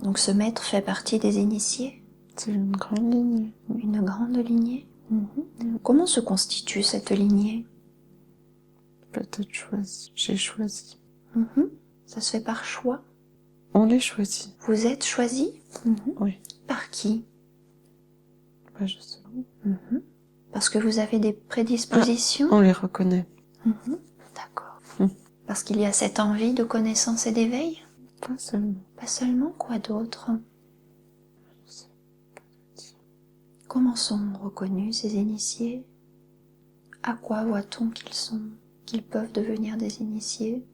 Donc ce maître fait partie des initiés? C'est une grande lignée. Une grande lignée? Comment se constitue cette lignée? Peut-être choisi. J'ai choisi. Ça se fait par choix? On les choisit. Vous êtes choisi? Oui. Par qui? Bah, je sais. Parce que vous avez des prédispositions? On les reconnaît. D'accord. Parce qu'il y a cette envie de connaissance et d'éveil? Pas seulement. Pas seulement, quoi d'autre? Je sais pas dire. Comment sont reconnus ces initiés? À quoi voit-on qu'ils peuvent devenir des initiés?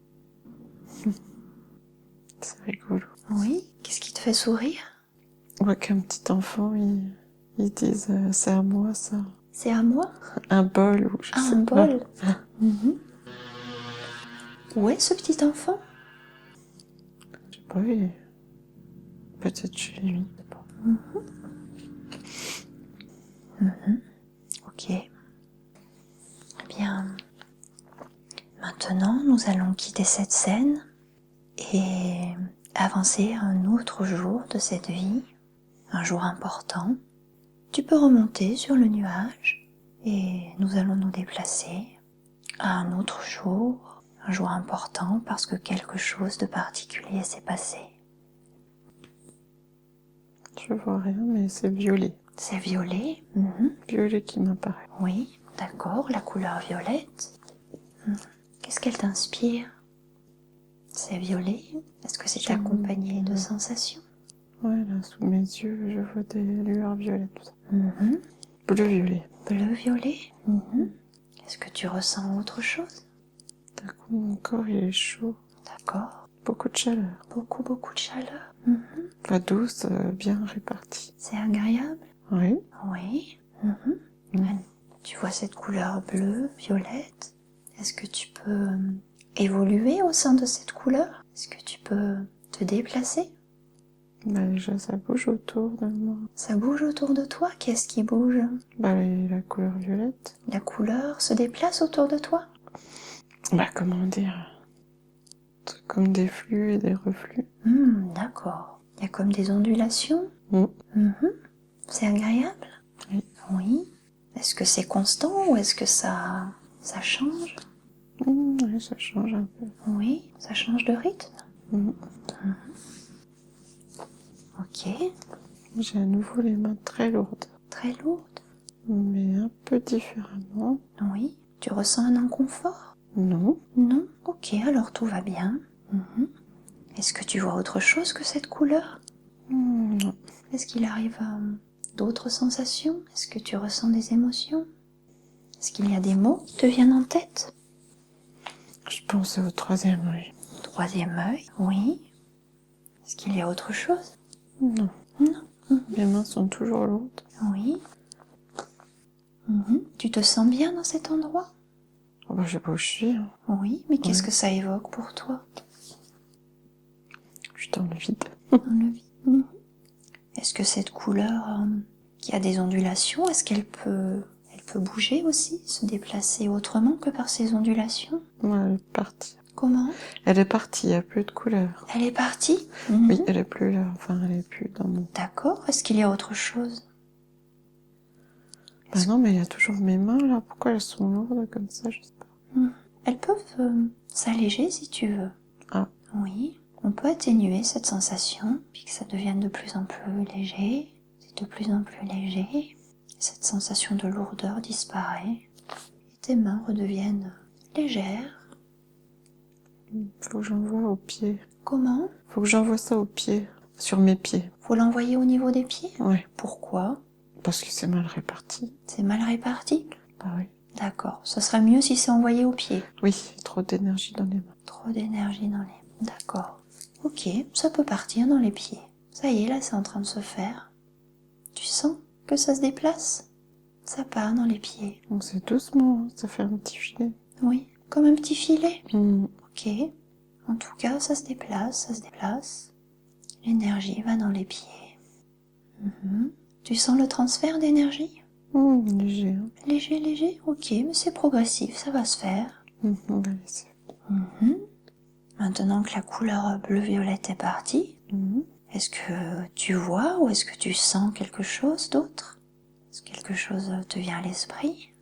C'est rigolo. Oui. Qu'est-ce qui te fait sourire? On voit qu'un petit enfant, ils disent c'est à moi ça. C'est à moi? Un bol ou je sais Un pas. bol? Où est ce petit enfant? Je sais pas, peut-être chez lui. Ok. Eh bien, maintenant, nous allons quitter cette scène et avancer à un autre jour de cette vie, un jour important. Tu peux remonter sur le nuage et nous allons nous déplacer à un autre jour, un jour important parce que quelque chose de particulier s'est passé. Je vois rien, mais c'est violet. C'est violet? Violet qui m'apparaît. Oui, d'accord, la couleur violette. Qu'est-ce qu'elle t'inspire? C'est violet? Est-ce que c'est J'aime accompagné de bien. sensations? Ouais, là, sous mes yeux, je vois des lueurs violettes. Bleu-violet. Bleu-violet? Est-ce que tu ressens autre chose? D'un coup, mon corps, il est chaud. D'accord. Beaucoup de chaleur. Beaucoup de chaleur. Pas douce, bien répartie. C'est agréable? Oui. Oui. Tu vois cette couleur bleue, violette. Est-ce que tu peux évoluer au sein de cette couleur? Est-ce que tu peux te déplacer? Bah, déjà, ça bouge autour de moi. Ça bouge autour de toi? Qu'est-ce qui bouge? Bah, la couleur violette. La couleur se déplace autour de toi? Bah, comment dire? C'est comme des flux et des reflux. D'accord. Il y a comme des ondulations? C'est agréable? Oui. Oui. Est-ce que c'est constant ou est-ce que ça change? Oui, ça change un peu. Oui, ça change de rythme. Ok. J'ai à nouveau les mains très lourdes. Très lourde? Mais un peu différemment. Oui. Tu ressens un inconfort? Non. Non? Ok, alors tout va bien. Est-ce que tu vois autre chose que cette couleur? Non. Est-ce qu'il arrive d'autres sensations? Est-ce que tu ressens des émotions? Est-ce qu'il y a des mots qui te viennent en tête? Je pensais au troisième œil. Troisième œil? Oui. Est-ce qu'il y a autre chose? Non. Non. Mes mains sont toujours lourdes. Oui. Tu te sens bien dans cet endroit? Oh bah, je sais pas où je suis. Hein. Oui, mais qu'est-ce que ça évoque pour toi? Je suis dans le vide. Dans le vide. Est-ce que cette couleur qui a des ondulations, est-ce qu'elle peut bouger aussi, se déplacer autrement que par ces ondulations? Ouais, elle est partie. Comment? Elle est partie, il n'y a plus de couleur. Elle est partie? Oui, elle est plus là. Enfin, elle est plus dans mon... D'accord. Est-ce qu'il y a autre chose? Bah non, mais il y a toujours mes mains là. Pourquoi elles sont lourdes comme ça? Je sais pas. Elles peuvent s'alléger si tu veux. Ah. Oui. On peut atténuer cette sensation, puis que ça devienne de plus en plus léger. C'est de plus en plus léger. Cette sensation de lourdeur disparaît. Et tes mains redeviennent légères. Faut que j'envoie aux pieds. Comment? Faut que j'envoie ça aux pieds. Sur mes pieds. Faut l'envoyer au niveau des pieds? Ouais. Pourquoi? Parce que c'est mal réparti. C'est mal réparti? Bah oui. D'accord. Ce serait mieux si c'est envoyé aux pieds. Oui, trop d'énergie dans les mains. Trop d'énergie dans les mains. D'accord. Ok, ça peut partir dans les pieds. Ça y est, là, c'est en train de se faire. Tu sens que ça se déplace? Ça part dans les pieds. Donc c'est doucement, hein. Ça fait un petit filet. Oui, comme un petit filet. Mmh. Ok. En tout cas, ça se déplace, ça se déplace. L'énergie va dans les pieds. Tu sens le transfert d'énergie? Léger, hein. Léger, léger. Ok, mais c'est progressif, ça va se faire. On va laisser. Maintenant que la couleur bleu-violette est partie, Est-ce que tu vois ou est-ce que tu sens quelque chose d'autre? Est-ce que quelque chose te vient à l'esprit?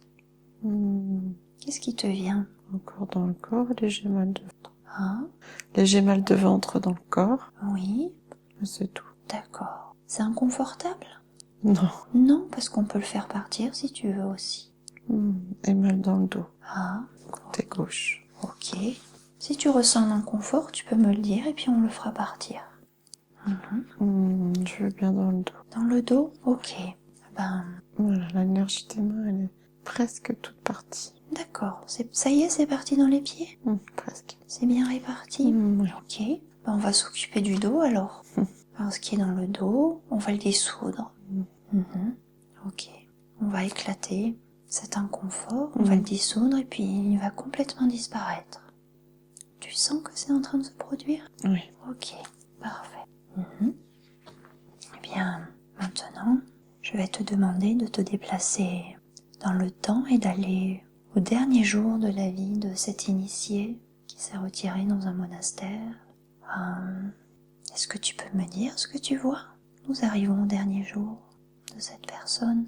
Qu'est-ce qui te vient? Encore dans le corps, léger mal de ventre. Hein? Léger mal de ventre dans le corps, Oui, mais c'est tout. d'accord. C'est inconfortable? Non. Non, parce qu'on peut le faire partir si tu veux aussi. Et mal dans le dos, Ah, côté gauche. ok. Si tu ressens un inconfort, tu peux me le dire et puis on le fera partir. Je veux bien dans le dos. Dans le dos? Ok. Ben, Voilà, l'énergie des mains, elle est presque toute partie. d'accord. Ça y est, c'est parti dans les pieds? Presque. C'est bien réparti? Oui. Ok. Ben, on va s'occuper du dos alors. Alors, ce qui est dans le dos, on va le dissoudre. Ok. On va éclater cet inconfort, on va le dissoudre et puis il va complètement disparaître. Tu sens que c'est en train de se produire? Oui. Ok, parfait. Eh bien, maintenant, je vais te demander de te déplacer dans le temps et d'aller au dernier jour de la vie de cet initié qui s'est retiré dans un monastère. Est-ce que tu peux me dire ce que tu vois? Nous arrivons au dernier jour de cette personne.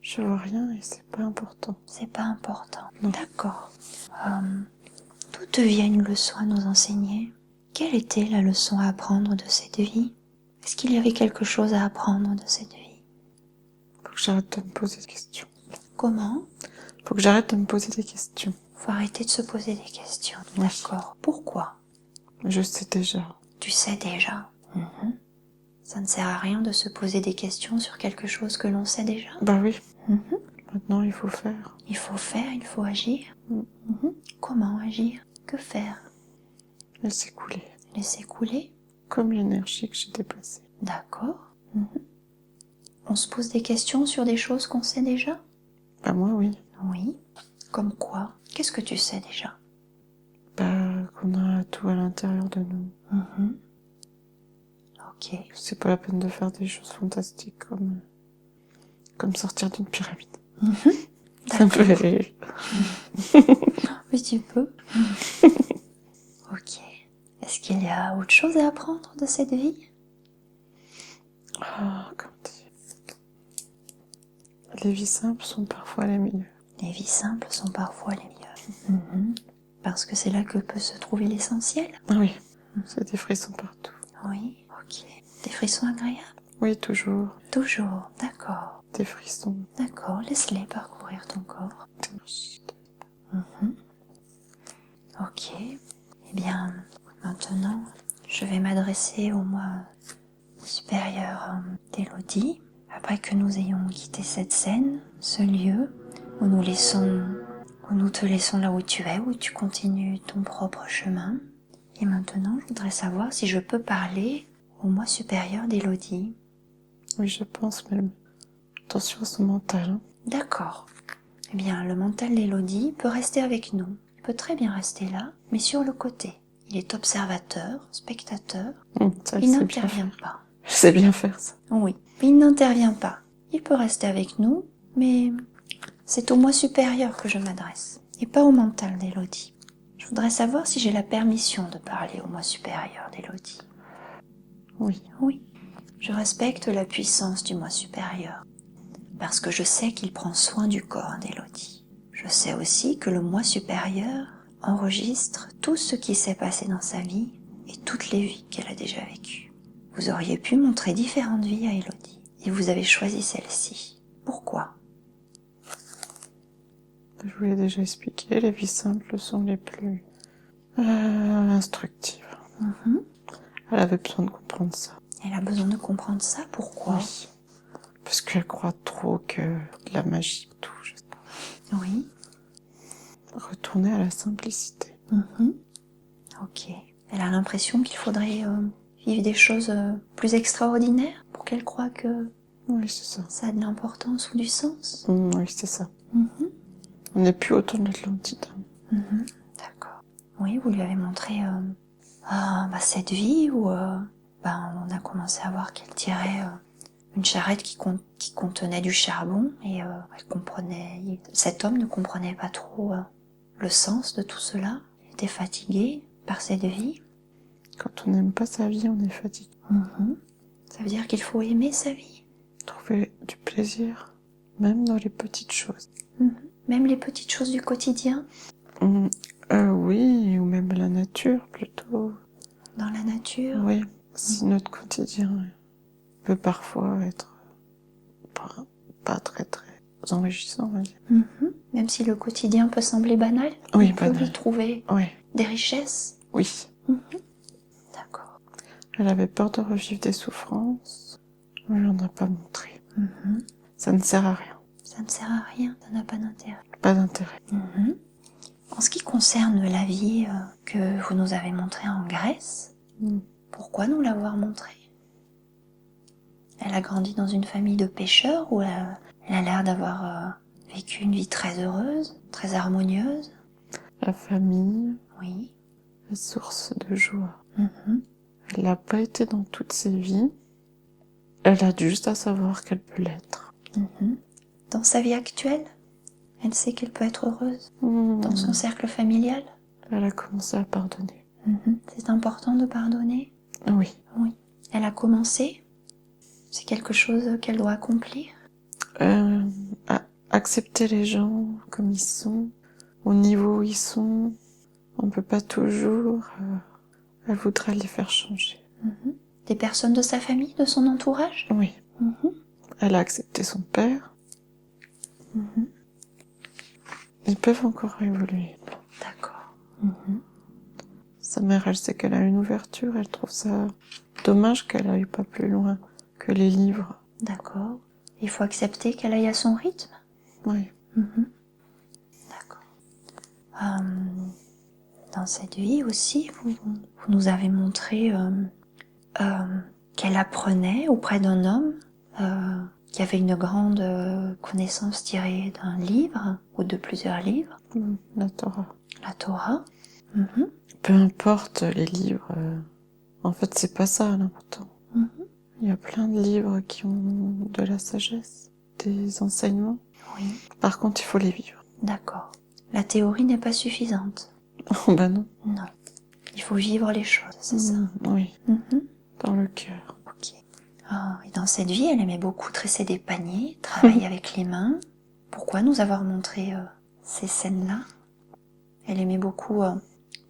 Je vois rien et c'est pas important. C'est pas important. Non. D'accord. D'où te vient une leçon à nous enseigner? Quelle était la leçon à apprendre de cette vie? Est-ce qu'il y avait quelque chose à apprendre de cette vie? Faut que j'arrête de me poser des questions. Comment? Faut que j'arrête de me poser des questions. Faut arrêter de se poser des questions. Oui. D'accord. Pourquoi? Je sais déjà. Tu sais déjà. Ça ne sert à rien de se poser des questions sur quelque chose que l'on sait déjà. Bah oui. Maintenant, il faut faire. Il faut faire, il faut agir. Comment agir? Que faire? Laisser couler. Laisser couler? Comme l'énergie que j'ai déplacée. D'accord. On se pose des questions sur des choses qu'on sait déjà? Bah moi, oui. Oui. Comme quoi? Qu'est-ce que tu sais déjà? Bah qu'on a tout à l'intérieur de nous. Ok. C'est pas la peine de faire des choses fantastiques comme sortir d'une pyramide. Ça me fait rire. Oui, tu peux. Ok. Est-ce qu'il y a autre chose à apprendre de cette vie? Comme dire. Les vies simples sont parfois les meilleures. Les vies simples sont parfois les meilleures. Parce que c'est là que peut se trouver l'essentiel. Ah oui, c'est des frissons partout. Oui, ok. Des frissons agréables? Oui, toujours. Toujours, d'accord. Des frissons. D'accord, laisse-les parcourir ton corps. Ok. Eh bien, maintenant, je vais m'adresser au moi supérieur d'Élodie. Après que nous ayons quitté cette scène, ce lieu où nous te laissons là où tu es, où tu continues ton propre chemin. Et maintenant, je voudrais savoir si je peux parler au moi supérieur d'Élodie. Oui, je pense même. Attention à son mental. Hein. D'accord. Eh bien, le mental d'Élodie peut rester avec nous. Il peut très bien rester là, mais sur le côté. Il est observateur, spectateur. Ça, Il n'intervient pas. Je sais bien faire ça. Oui, il n'intervient pas. Il peut rester avec nous, mais c'est au moi supérieur que je m'adresse, et pas au mental d'Élodie. Je voudrais savoir si j'ai la permission de parler au moi supérieur d'Élodie. Oui. Oui, je respecte la puissance du moi supérieur, parce que je sais qu'il prend soin du corps d'Élodie. Je sais aussi que le moi supérieur enregistre tout ce qui s'est passé dans sa vie et toutes les vies qu'elle a déjà vécues. Vous auriez pu montrer différentes vies à Élodie, et vous avez choisi celle-ci. Pourquoi? Je vous l'ai déjà expliqué, les vies simples sont les plus instructives. Elle avait besoin de comprendre ça. Elle a besoin de comprendre ça, pourquoi? Oui. Parce qu'elle croit trop que de la magie, tout, je sais pas. Oui. Retourner à la simplicité. Ok. Elle a l'impression qu'il faudrait vivre des choses plus extraordinaires pour qu'elle croie que Oui, c'est ça. ça a de l'importance ou du sens. Oui, c'est ça. On n'est plus autour de l'Atlantide. D'accord. Oui, vous lui avez montré cette vie où on a commencé à voir qu'elle tirait une charrette qui contenait du charbon et cet homme ne comprenait pas trop le sens de tout cela. Il était fatigué par cette vie. Quand on n'aime pas sa vie, on est fatigué. Ça veut dire qu'il faut aimer sa vie. Trouver du plaisir, même dans les petites choses. Même les petites choses du quotidien, Oui, ou même la nature plutôt. dans la nature. Oui, si notre quotidien peut parfois être pas très enrichissant, on va dire. Même si le quotidien peut sembler banal, Oui, on peut banal. y trouver Oui, des richesses. oui. D'accord. Elle avait peur de revivre des souffrances. On lui en a pas montré. Ça ne sert à rien. Ça ne sert à rien, ça n'a pas d'intérêt. Pas d'intérêt. En ce qui concerne la vie que vous nous avez montrée en Grèce, pourquoi nous l'avoir montrée? Elle a grandi dans une famille de pêcheurs où elle a l'air d'avoir vécu une vie très heureuse, très harmonieuse. La famille, Oui. la source de joie. Elle n'a pas été dans toutes ses vies. Elle a juste à savoir qu'elle peut l'être. Dans sa vie actuelle, elle sait qu'elle peut être heureuse. Dans son cercle familial, Elle a commencé à pardonner. c'est important de pardonner. Oui. Oui. Elle a commencé. C'est quelque chose qu'elle doit accomplir. Accepter les gens comme ils sont, au niveau où ils sont. On peut pas toujours. Elle voudrait les faire changer. Des personnes de sa famille, de son entourage. Oui. Elle a accepté son père. Ils peuvent encore évoluer. D'accord. Sa mère, elle sait qu'elle a une ouverture. Elle trouve ça dommage qu'elle aille pas plus loin que les livres. D'accord. Il faut accepter qu'elle aille à son rythme. Oui. D'accord. Dans cette vie aussi, vous nous avez montré qu'elle apprenait auprès d'un homme qui avait une grande connaissance tirée d'un livre ou de plusieurs livres, La Torah. la Torah. Peu importe les livres. En fait, c'est pas ça l'important. Il y a plein de livres qui ont de la sagesse, des enseignements. Oui. Par contre, il faut les vivre. D'accord. La théorie n'est pas suffisante. Oh ben non. Non. Il faut vivre les choses, c'est ça. Oui. Dans le cœur. Ok. Et dans cette vie, elle aimait beaucoup tresser des paniers, travailler avec les mains. Pourquoi nous avoir montré ces scènes-là? Elle aimait beaucoup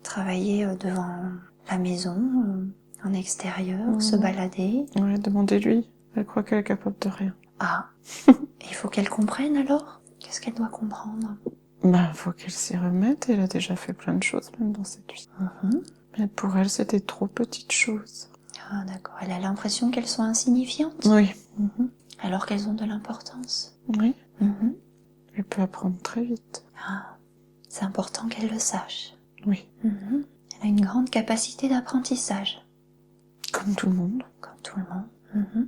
travailler devant la maison, en extérieur, se balader. Ouais, demandez-lui. Elle croit qu'elle est capable de rien. Ah, il faut qu'elle comprenne alors. Qu'est-ce qu'elle doit comprendre? Bah, faut qu'elle s'y remette. Elle a déjà fait plein de choses, même dans cette vie. Mais pour elle, c'était trop petites choses. Ah, d'accord. Elle a l'impression qu'elles sont insignifiantes. Oui. Alors qu'elles ont de l'importance. Oui. Elle peut apprendre très vite. Ah, c'est important qu'elle le sache. Oui. Elle a une grande capacité d'apprentissage. Comme tout le monde. Comme tout le monde.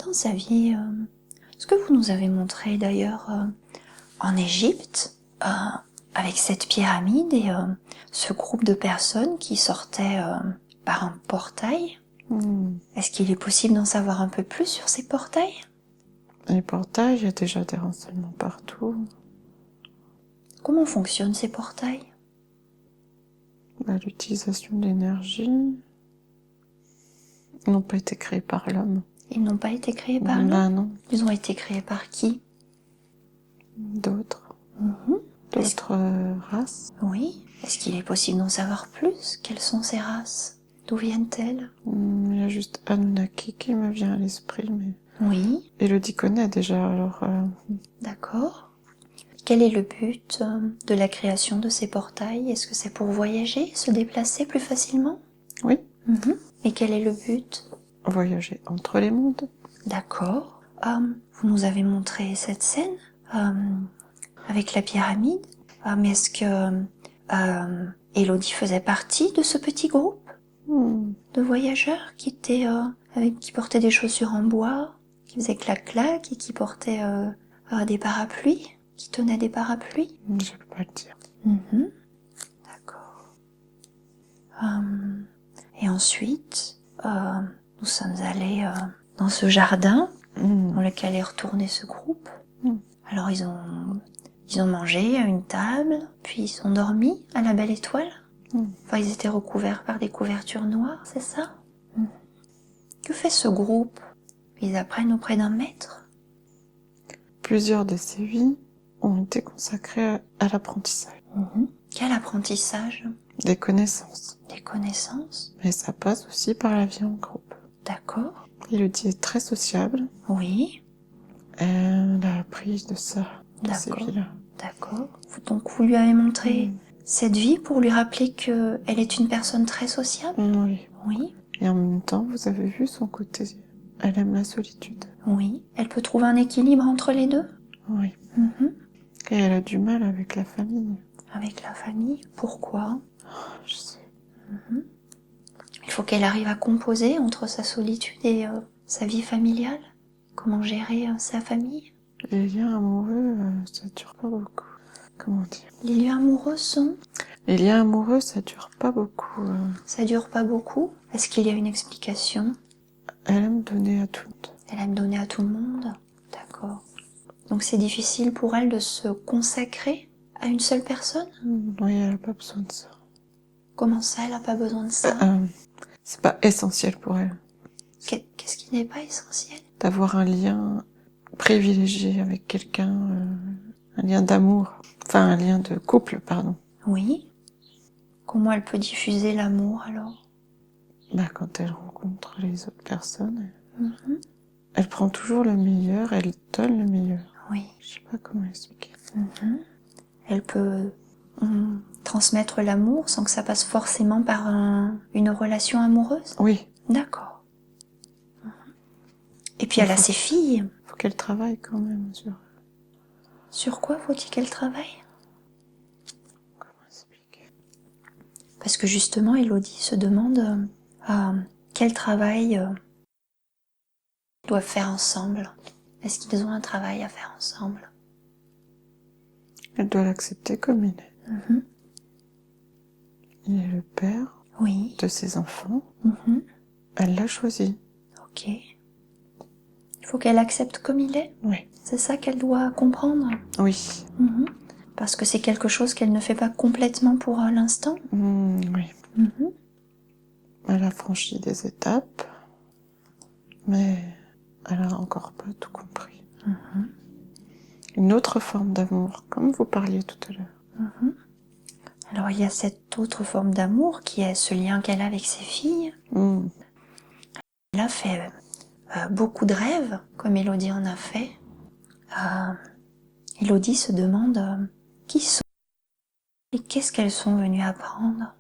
Dans sa vie, ce que vous nous avez montré d'ailleurs en Égypte, avec cette pyramide et ce groupe de personnes qui sortaient par un portail, est-ce qu'il est possible d'en savoir un peu plus sur ces portails? Les portails, il y a déjà des renseignements partout. Comment fonctionnent ces portails? Bah, l'utilisation d'énergie. Ils n'ont pas été créés par l'homme. Ils n'ont pas été créés par l'homme? Bah non. Ils ont été créés par qui? D'autres. Est-ce- D'autres races. Oui. Est-ce qu'il est possible d'en savoir plus? Quelles sont ces races? D'où viennent-elles? Il y a juste Anunnaki qui me vient à l'esprit, mais... Oui. Elodie connaît déjà, alors... D'accord. Quel est le but de la création de ces portails? Est-ce que c'est pour voyager, se déplacer plus facilement? Oui. Et quel est le but? Voyager entre les mondes. D'accord. Vous nous avez montré cette scène avec la pyramide. Mais est-ce que Elodie faisait partie de ce petit groupe de voyageurs qui étaient qui portaient des chaussures en bois, qui faisaient clac-clac et qui portaient des parapluies, qui tenaient des parapluies? Je peux pas le dire. D'accord. Et ensuite, nous sommes allés dans ce jardin dans lequel est retourné ce groupe. Alors ils ont mangé à une table, puis ils sont dormis à la belle étoile. Enfin, ils étaient recouverts par des couvertures noires, c'est ça? Que fait ce groupe? Ils apprennent auprès d'un maître? Plusieurs de ces vies ont été consacrées à l'apprentissage. Quel apprentissage? Des connaissances. Des connaissances? Mais ça passe aussi par la vie en groupe. D'accord. Elodie est très sociable. Oui, Elle a appris de ça, de ces d'accord. vies-là. D'accord. Donc vous lui avez montré cette vie pour lui rappeler qu'elle est une personne très sociable? Oui. Oui, Et en même temps, vous avez vu son côté. Elle aime la solitude. oui. Elle peut trouver un équilibre entre les deux? Oui. Mhm. Et elle a du mal avec la famille. Avec la famille? Pourquoi? Je sais. Il faut qu'elle arrive à composer entre sa solitude et sa vie familiale. Comment gérer sa famille? Les liens amoureux, ça dure pas beaucoup. Comment dire? Les lieux amoureux sont? Les liens amoureux, ça dure pas beaucoup. Ça dure pas beaucoup? Est-ce qu'il y a une explication? Elle aime donner à tout le monde. Elle aime donner à tout le monde? D'accord. Donc c'est difficile pour elle de se consacrer à une seule personne? Oui, elle a pas besoin de ça. Comment ça, elle a pas besoin de ça? C'est pas essentiel pour elle. Qu'est-ce qui n'est pas essentiel? D'avoir un lien privilégié avec quelqu'un, un lien d'amour. Enfin, un lien de couple, pardon. Oui. Comment elle peut diffuser l'amour alors? Quand elle rencontre les autres personnes, elle prend toujours le meilleur, elle donne le meilleur. Oui. Je sais pas comment expliquer. Elle peut transmettre l'amour sans que ça passe forcément par une relation amoureuse? Oui. D'accord. Et puis elle a ses filles. Faut qu'elle travaille quand même sur... Sur quoi faut-il qu'elle travaille? Comment expliquer? Parce que justement, Elodie se demande quel travail ils doivent faire ensemble. Est-ce qu'ils ont un travail à faire ensemble? Elle doit l'accepter comme il est. Il est le père Oui. de ses enfants. Elle l'a choisi. Ok. Il faut qu'elle accepte comme il est? Oui. C'est ça qu'elle doit comprendre? Oui. Parce que c'est quelque chose qu'elle ne fait pas complètement pour l'instant? Oui. Elle a franchi des étapes, mais elle a encore pas tout compris. Une autre forme d'amour, comme vous parliez tout à l'heure. Alors il y a cette autre forme d'amour qui est ce lien qu'elle a avec ses filles. Elle a fait beaucoup de rêves, comme Elodie en a fait. Elodie se demande qui sont et qu'est-ce qu'elles sont venues apprendre.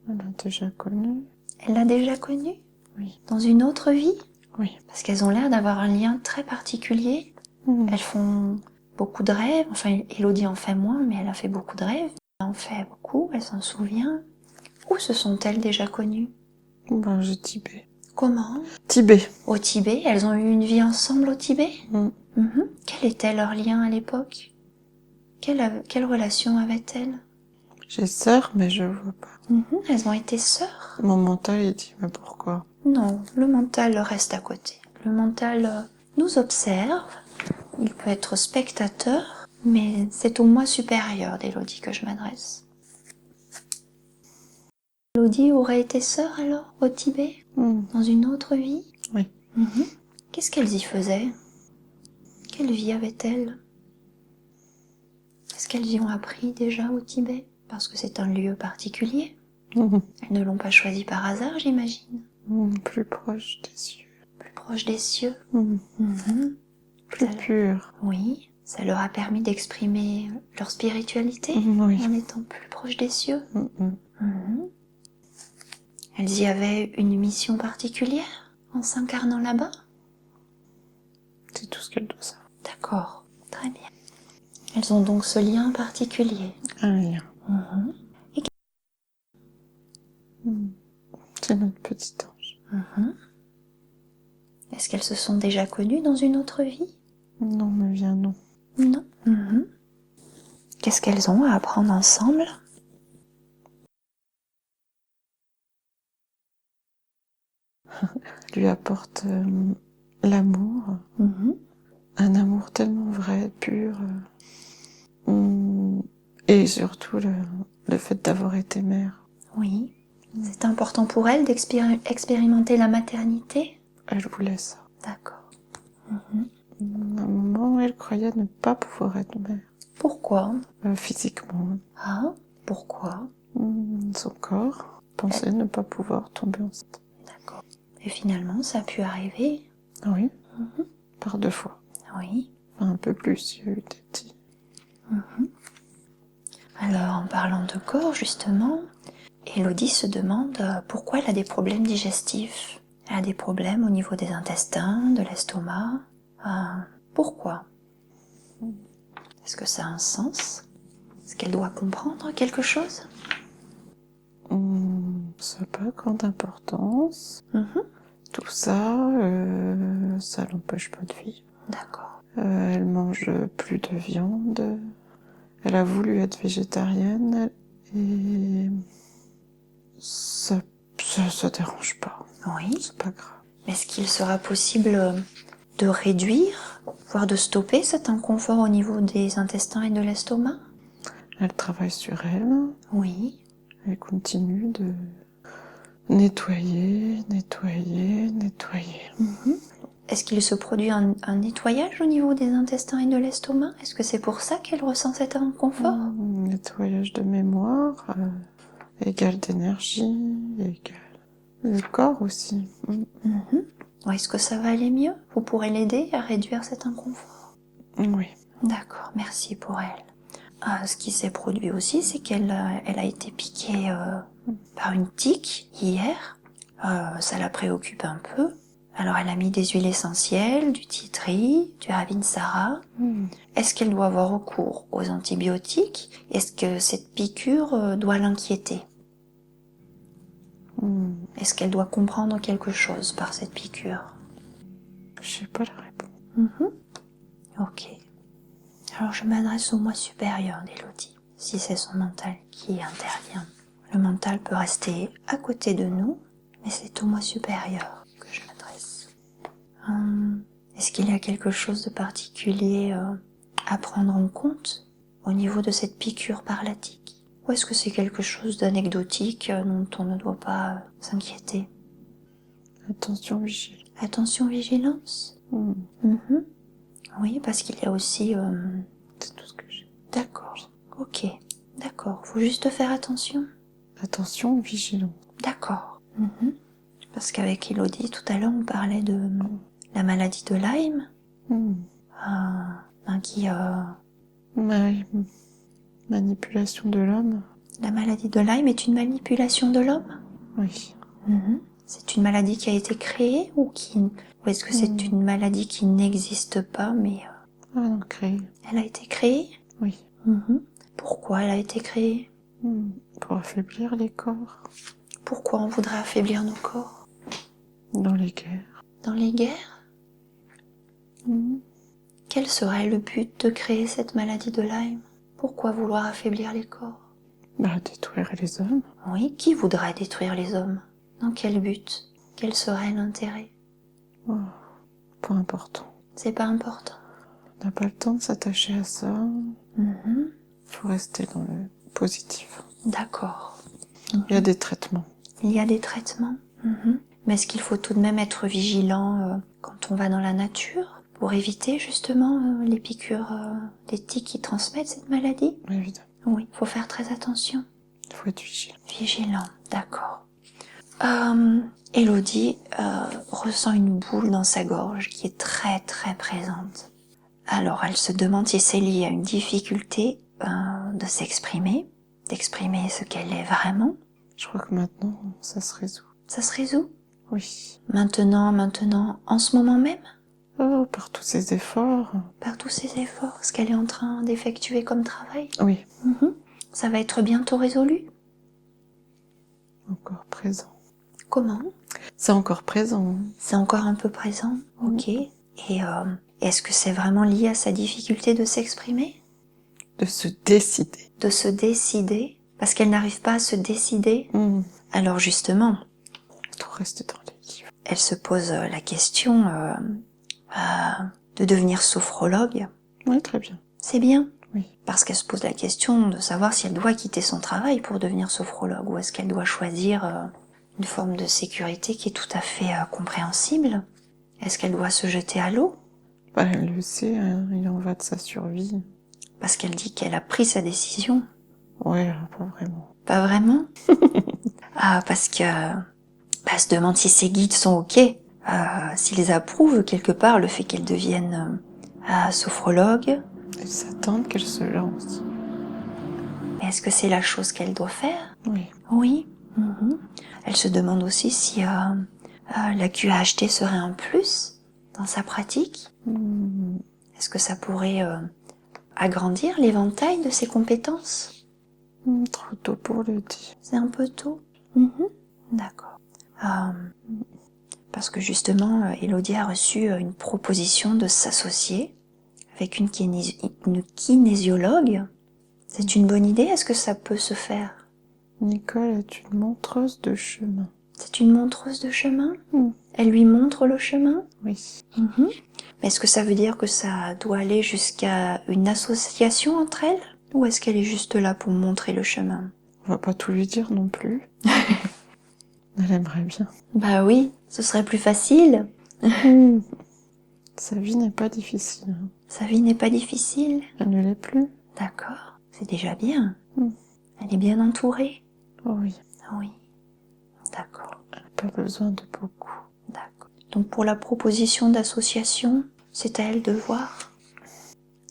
Elle a déjà connu. Elle l'a déjà connue? Oui. Dans une autre vie? Oui. Parce qu'elles ont l'air d'avoir un lien très particulier. Elles font beaucoup de rêves. Enfin, Elodie en fait moins, mais elle a fait beaucoup de rêves. Elle en fait beaucoup, elle s'en souvient. Où se sont-elles déjà connues? J'ai Tibet. Comment? Tibet. Au Tibet? Elles ont eu une vie ensemble au Tibet? Quel était leur lien à l'époque? Quelle relation avaient-elles? J'ai sœur, mais je vois pas. Elles ont été sœurs? Mon mental, il dit, mais pourquoi? Non, le mental reste à côté. Le mental nous observe, il peut être spectateur, mais c'est au moi supérieur d'Elodie que je m'adresse. Elodie aurait été sœur alors, au Tibet? Dans une autre vie? Oui. Qu'est-ce qu'elles y faisaient? Quelle vie avaient-elles? Est-ce qu'elles y ont appris déjà au Tibet? Parce que c'est un lieu particulier. Elles ne l'ont pas choisi par hasard, j'imagine. Plus proche des cieux. Plus proche des cieux. Plus pur. Oui, ça leur a permis d'exprimer leur spiritualité en étant plus proche des cieux. Elles y avaient une mission particulière en s'incarnant là-bas? C'est tout ce qu'elle doit savoir. D'accord, très bien. Elles ont donc ce lien particulier. Un lien. Et C'est notre petit ange. est-ce qu'elles se sont déjà connues dans une autre vie? Non, mais viens, non. Non. Qu'est-ce qu'elles ont à apprendre ensemble? Lui apporte l'amour. Un amour tellement vrai, pur. Et surtout le fait d'avoir été mère. Oui. C'est important pour elle d'expérimenter la maternité? Elle voulait ça. D'accord. À un moment, elle croyait ne pas pouvoir être mère. Pourquoi? Physiquement. Ah, pourquoi? Son corps pensait ne pas pouvoir tomber enceinte. D'accord. Et finalement, ça a pu arriver? Oui. Par 2 fois. Oui. Enfin, un peu plus, il y a eu des petits. Alors, en parlant de corps, justement, Élodie se demande pourquoi elle a des problèmes digestifs. Elle a des problèmes au niveau des intestins, de l'estomac. Pourquoi? Est-ce que ça a un sens? Est-ce qu'elle doit comprendre quelque chose? Ça n'a pas grande importance. Tout ça, ça l'empêche pas de vivre. D'accord. Elle mange plus de viande. Elle a voulu être végétarienne et ça dérange pas. Oui. C'est pas grave. Est-ce qu'il sera possible de réduire, voire de stopper cet inconfort au niveau des intestins et de l'estomac? Elle travaille sur elle. Oui. Elle continue de nettoyer. Est-ce qu'il se produit un nettoyage au niveau des intestins et de l'estomac? Est-ce que c'est pour ça qu'elle ressent cet inconfort? Nettoyage de mémoire, égal d'énergie, égal le corps aussi. Est-ce que ça va aller mieux? Vous pourrez l'aider à réduire cet inconfort? Oui. D'accord, merci pour elle. Ce qui s'est produit aussi, c'est qu'elle a été piquée par une tique hier. Ça la préoccupe un peu. Alors elle a mis des huiles essentielles, du tea tree, du ravinsara. Est-ce qu'elle doit avoir recours aux antibiotiques? Est-ce que cette piqûre doit l'inquiéter? Est-ce qu'elle doit comprendre quelque chose par cette piqûre? Je sais pas la réponse. Ok. Alors je m'adresse au moi supérieur d'Élodie, si c'est son mental qui intervient. Le mental peut rester à côté de nous, mais c'est au moi supérieur que je m'adresse. Est-ce qu'il y a quelque chose de particulier à prendre en compte au niveau de cette piqûre par la tique? Ou est-ce que c'est quelque chose d'anecdotique dont on ne doit pas s'inquiéter? Attention, vigile. Attention, vigilance. Oui, parce qu'il y a aussi... C'est tout ce que j'ai. D'accord, ok, d'accord. Faut juste faire attention. Attention, vigilant. D'accord. Parce qu'avec Élodie, tout à l'heure, on parlait de la maladie de Lyme, qui... Manipulation de l'homme. La maladie de Lyme est une manipulation de l'homme? Oui. C'est une maladie qui a été créée ou est-ce que c'est une maladie qui n'existe pas, mais Ah non, créé. elle a été créée? Oui. Pourquoi elle a été créée? Pour affaiblir les corps. Pourquoi on voudrait affaiblir nos corps? Dans les guerres. Dans les guerres? Quel serait le but de créer cette maladie de Lyme? Pourquoi vouloir affaiblir les corps? Détruire les hommes. Oui, qui voudrait détruire les hommes? Dans quel but? Quel serait l'intérêt? Pas important. C'est pas important. On n'a pas le temps de s'attacher à ça. Faut rester dans le positif. D'accord. Il y a des traitements. Il y a des traitements. Mais est-ce qu'il faut tout de même être vigilant quand on va dans la nature pour éviter justement les piqûres des tiques qui transmettent cette maladie? Évidemment. Oui, il faut faire très attention. Il faut être vigilant. Vigilant, d'accord. Élodie ressent une boule dans sa gorge qui est très très présente. Alors elle se demande si c'est lié à une difficulté de s'exprimer, d'exprimer ce qu'elle est vraiment. Je crois que maintenant, ça se résout. Ça se résout? Oui. Maintenant, en ce moment même? Oh, par tous ces efforts. Par tous ces efforts, ce qu'elle est en train d'effectuer comme travail? Oui. Ça va être bientôt résolu? Encore présent. Comment? C'est encore présent. C'est encore un peu présent, ok. Et est-ce que c'est vraiment lié à sa difficulté de s'exprimer? De se décider. De se décider? Parce qu'elle n'arrive pas à se décider? Alors justement, Tout reste dans les livres. elle se pose la question de devenir sophrologue. Oui, très bien. C'est bien? Oui. parce qu'elle se pose la question de savoir si elle doit quitter son travail pour devenir sophrologue, ou est-ce qu'elle doit choisir une forme de sécurité qui est tout à fait compréhensible. Est-ce qu'elle doit se jeter à l'eau? Bah, elle le sait, hein, il en va de sa survie. Parce qu'elle dit qu'elle a pris sa décision. Ouais, pas vraiment. Pas vraiment? Ah, parce que elle se demande si ses guides sont ok, s'ils approuvent quelque part le fait qu'elle devienne sophrologue. Ils s'attendent qu'elle se lance. Mais est-ce que c'est la chose qu'elle doit faire? Oui. Oui. Mhm. Elle se demande aussi si la QAHT serait un plus dans sa pratique. Est-ce que ça pourrait agrandir l'éventail de ses compétences? Trop tôt pour le dire. C'est un peu tôt. D'accord. Parce que justement, Élodie a reçu une proposition de s'associer avec une kinésiologue. C'est une bonne idée? Est-ce que ça peut se faire? Nicole est une montreuse de chemin. C'est une montreuse de chemin? Elle lui montre le chemin? Oui. Mais est-ce que ça veut dire que ça doit aller jusqu'à une association entre elles? Ou est-ce qu'elle est juste là pour montrer le chemin? On va pas tout lui dire non plus. Elle aimerait bien. Bah oui, ce serait plus facile. Sa vie n'est pas difficile. Sa vie n'est pas difficile. Elle ne l'est plus. D'accord, c'est déjà bien. Elle est bien entourée. Oh oui. Oui. D'accord. Elle n'a pas besoin de beaucoup. D'accord. Donc pour la proposition d'association, c'est à elle de voir?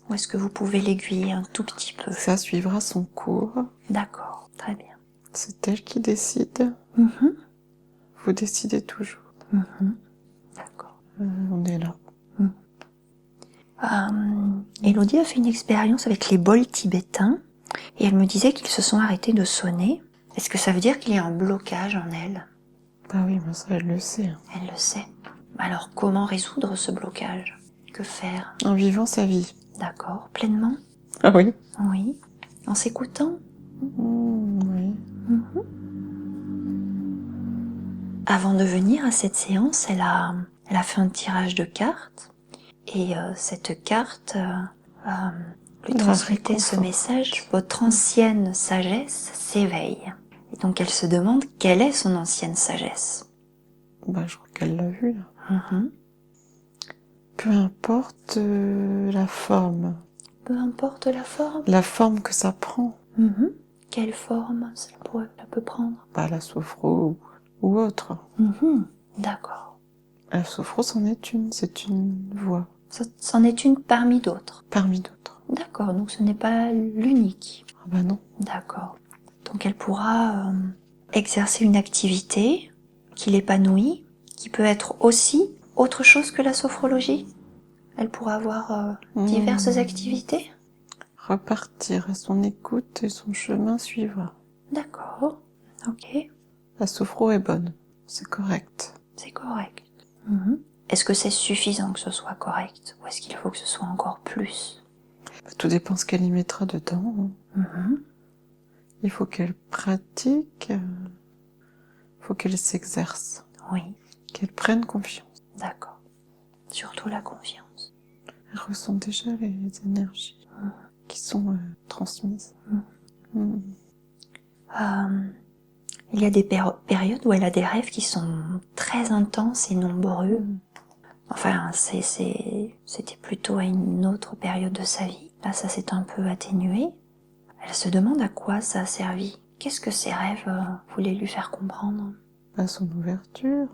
Ou est-ce que vous pouvez l'aiguiller un tout petit peu? Ça suivra son cours. D'accord, très bien. C'est elle qui décide. Vous décidez toujours. D'accord. On est là. Élodie a fait une expérience avec les bols tibétains et elle me disait qu'ils se sont arrêtés de sonner. Est-ce que ça veut dire qu'il y a un blocage en elle? Bah oui, mais ça, elle le sait. Elle le sait. Alors comment résoudre ce blocage? Que faire? En vivant sa vie. D'accord, pleinement? Ah oui. Oui. En s'écoutant? Oui. Avant de venir à cette séance, elle a fait un tirage de cartes et cette carte lui transmettait ce message: votre ancienne sagesse s'éveille. Et donc elle se demande quelle est son ancienne sagesse. Bah je crois qu'elle l'a vu là. Peu importe la forme. Peu importe la forme. La forme que ça prend. Quelle forme ça peut prendre? Bah la sophro ou autre. D'accord. La sophro c'en est une, c'est une voie. C'en est une parmi d'autres. Parmi d'autres. D'accord, donc ce n'est pas l'unique. Ah bah non. D'accord. Donc elle pourra exercer une activité qui l'épanouit, qui peut être aussi autre chose que la sophrologie. Elle pourra avoir diverses activités. Repartir à son écoute et son chemin suivra. D'accord, ok. La sophro est bonne, c'est correct. C'est correct. Est-ce que c'est suffisant que ce soit correct? Ou est-ce qu'il faut que ce soit encore plus? Tout dépend ce qu'elle y mettra dedans. Il faut qu'elle pratique, il faut qu'elle s'exerce. Oui. Qu'elle prenne confiance. D'accord. Surtout la confiance. Elle ressent déjà les énergies qui sont transmises. Il y a des périodes où elle a des rêves qui sont très intenses et nombreux. Enfin, c'était plutôt à une autre période de sa vie. Là, ça s'est un peu atténué. Elle se demande à quoi ça a servi. Qu'est-ce que ces rêves voulaient lui faire comprendre? À son ouverture.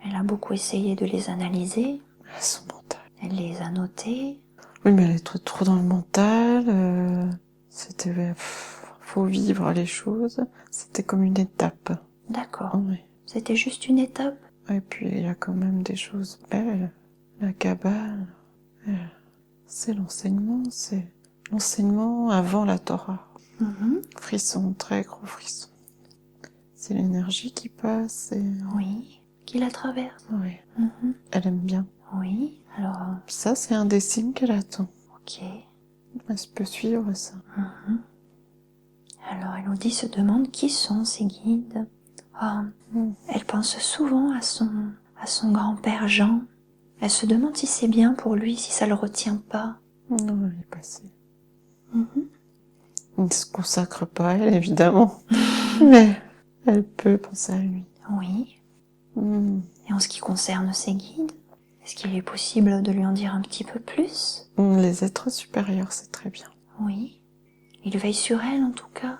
Elle a beaucoup essayé de les analyser. À son mental. Elle les a notés. Oui, mais elle est trop dans le mental. C'était... faut vivre les choses. C'était comme une étape. D'accord. Oui. C'était juste une étape. Et puis, il y a quand même des choses belles. La Kabbale, c'est l'enseignement, c'est l'enseignement avant la Torah. Frisson, très gros frisson. C'est l'énergie qui passe et... Oui, qui la traverse. Oui, elle aime bien. Oui, alors... Ça, c'est un des signes qu'elle attend. Ok. Elle peut suivre ça. Alors Élodie se demande qui sont ses guides. Elle pense souvent à son grand-père Jean. Elle se demande si c'est bien pour lui, si ça le retient pas. Non, elle est passée. Il ne se consacre pas à elle, évidemment. Mais elle peut penser à lui. Oui. Et en ce qui concerne ses guides, est-ce qu'il est possible de lui en dire un petit peu plus? Les êtres supérieurs, c'est très bien. Oui. Il veille sur elle en tout cas.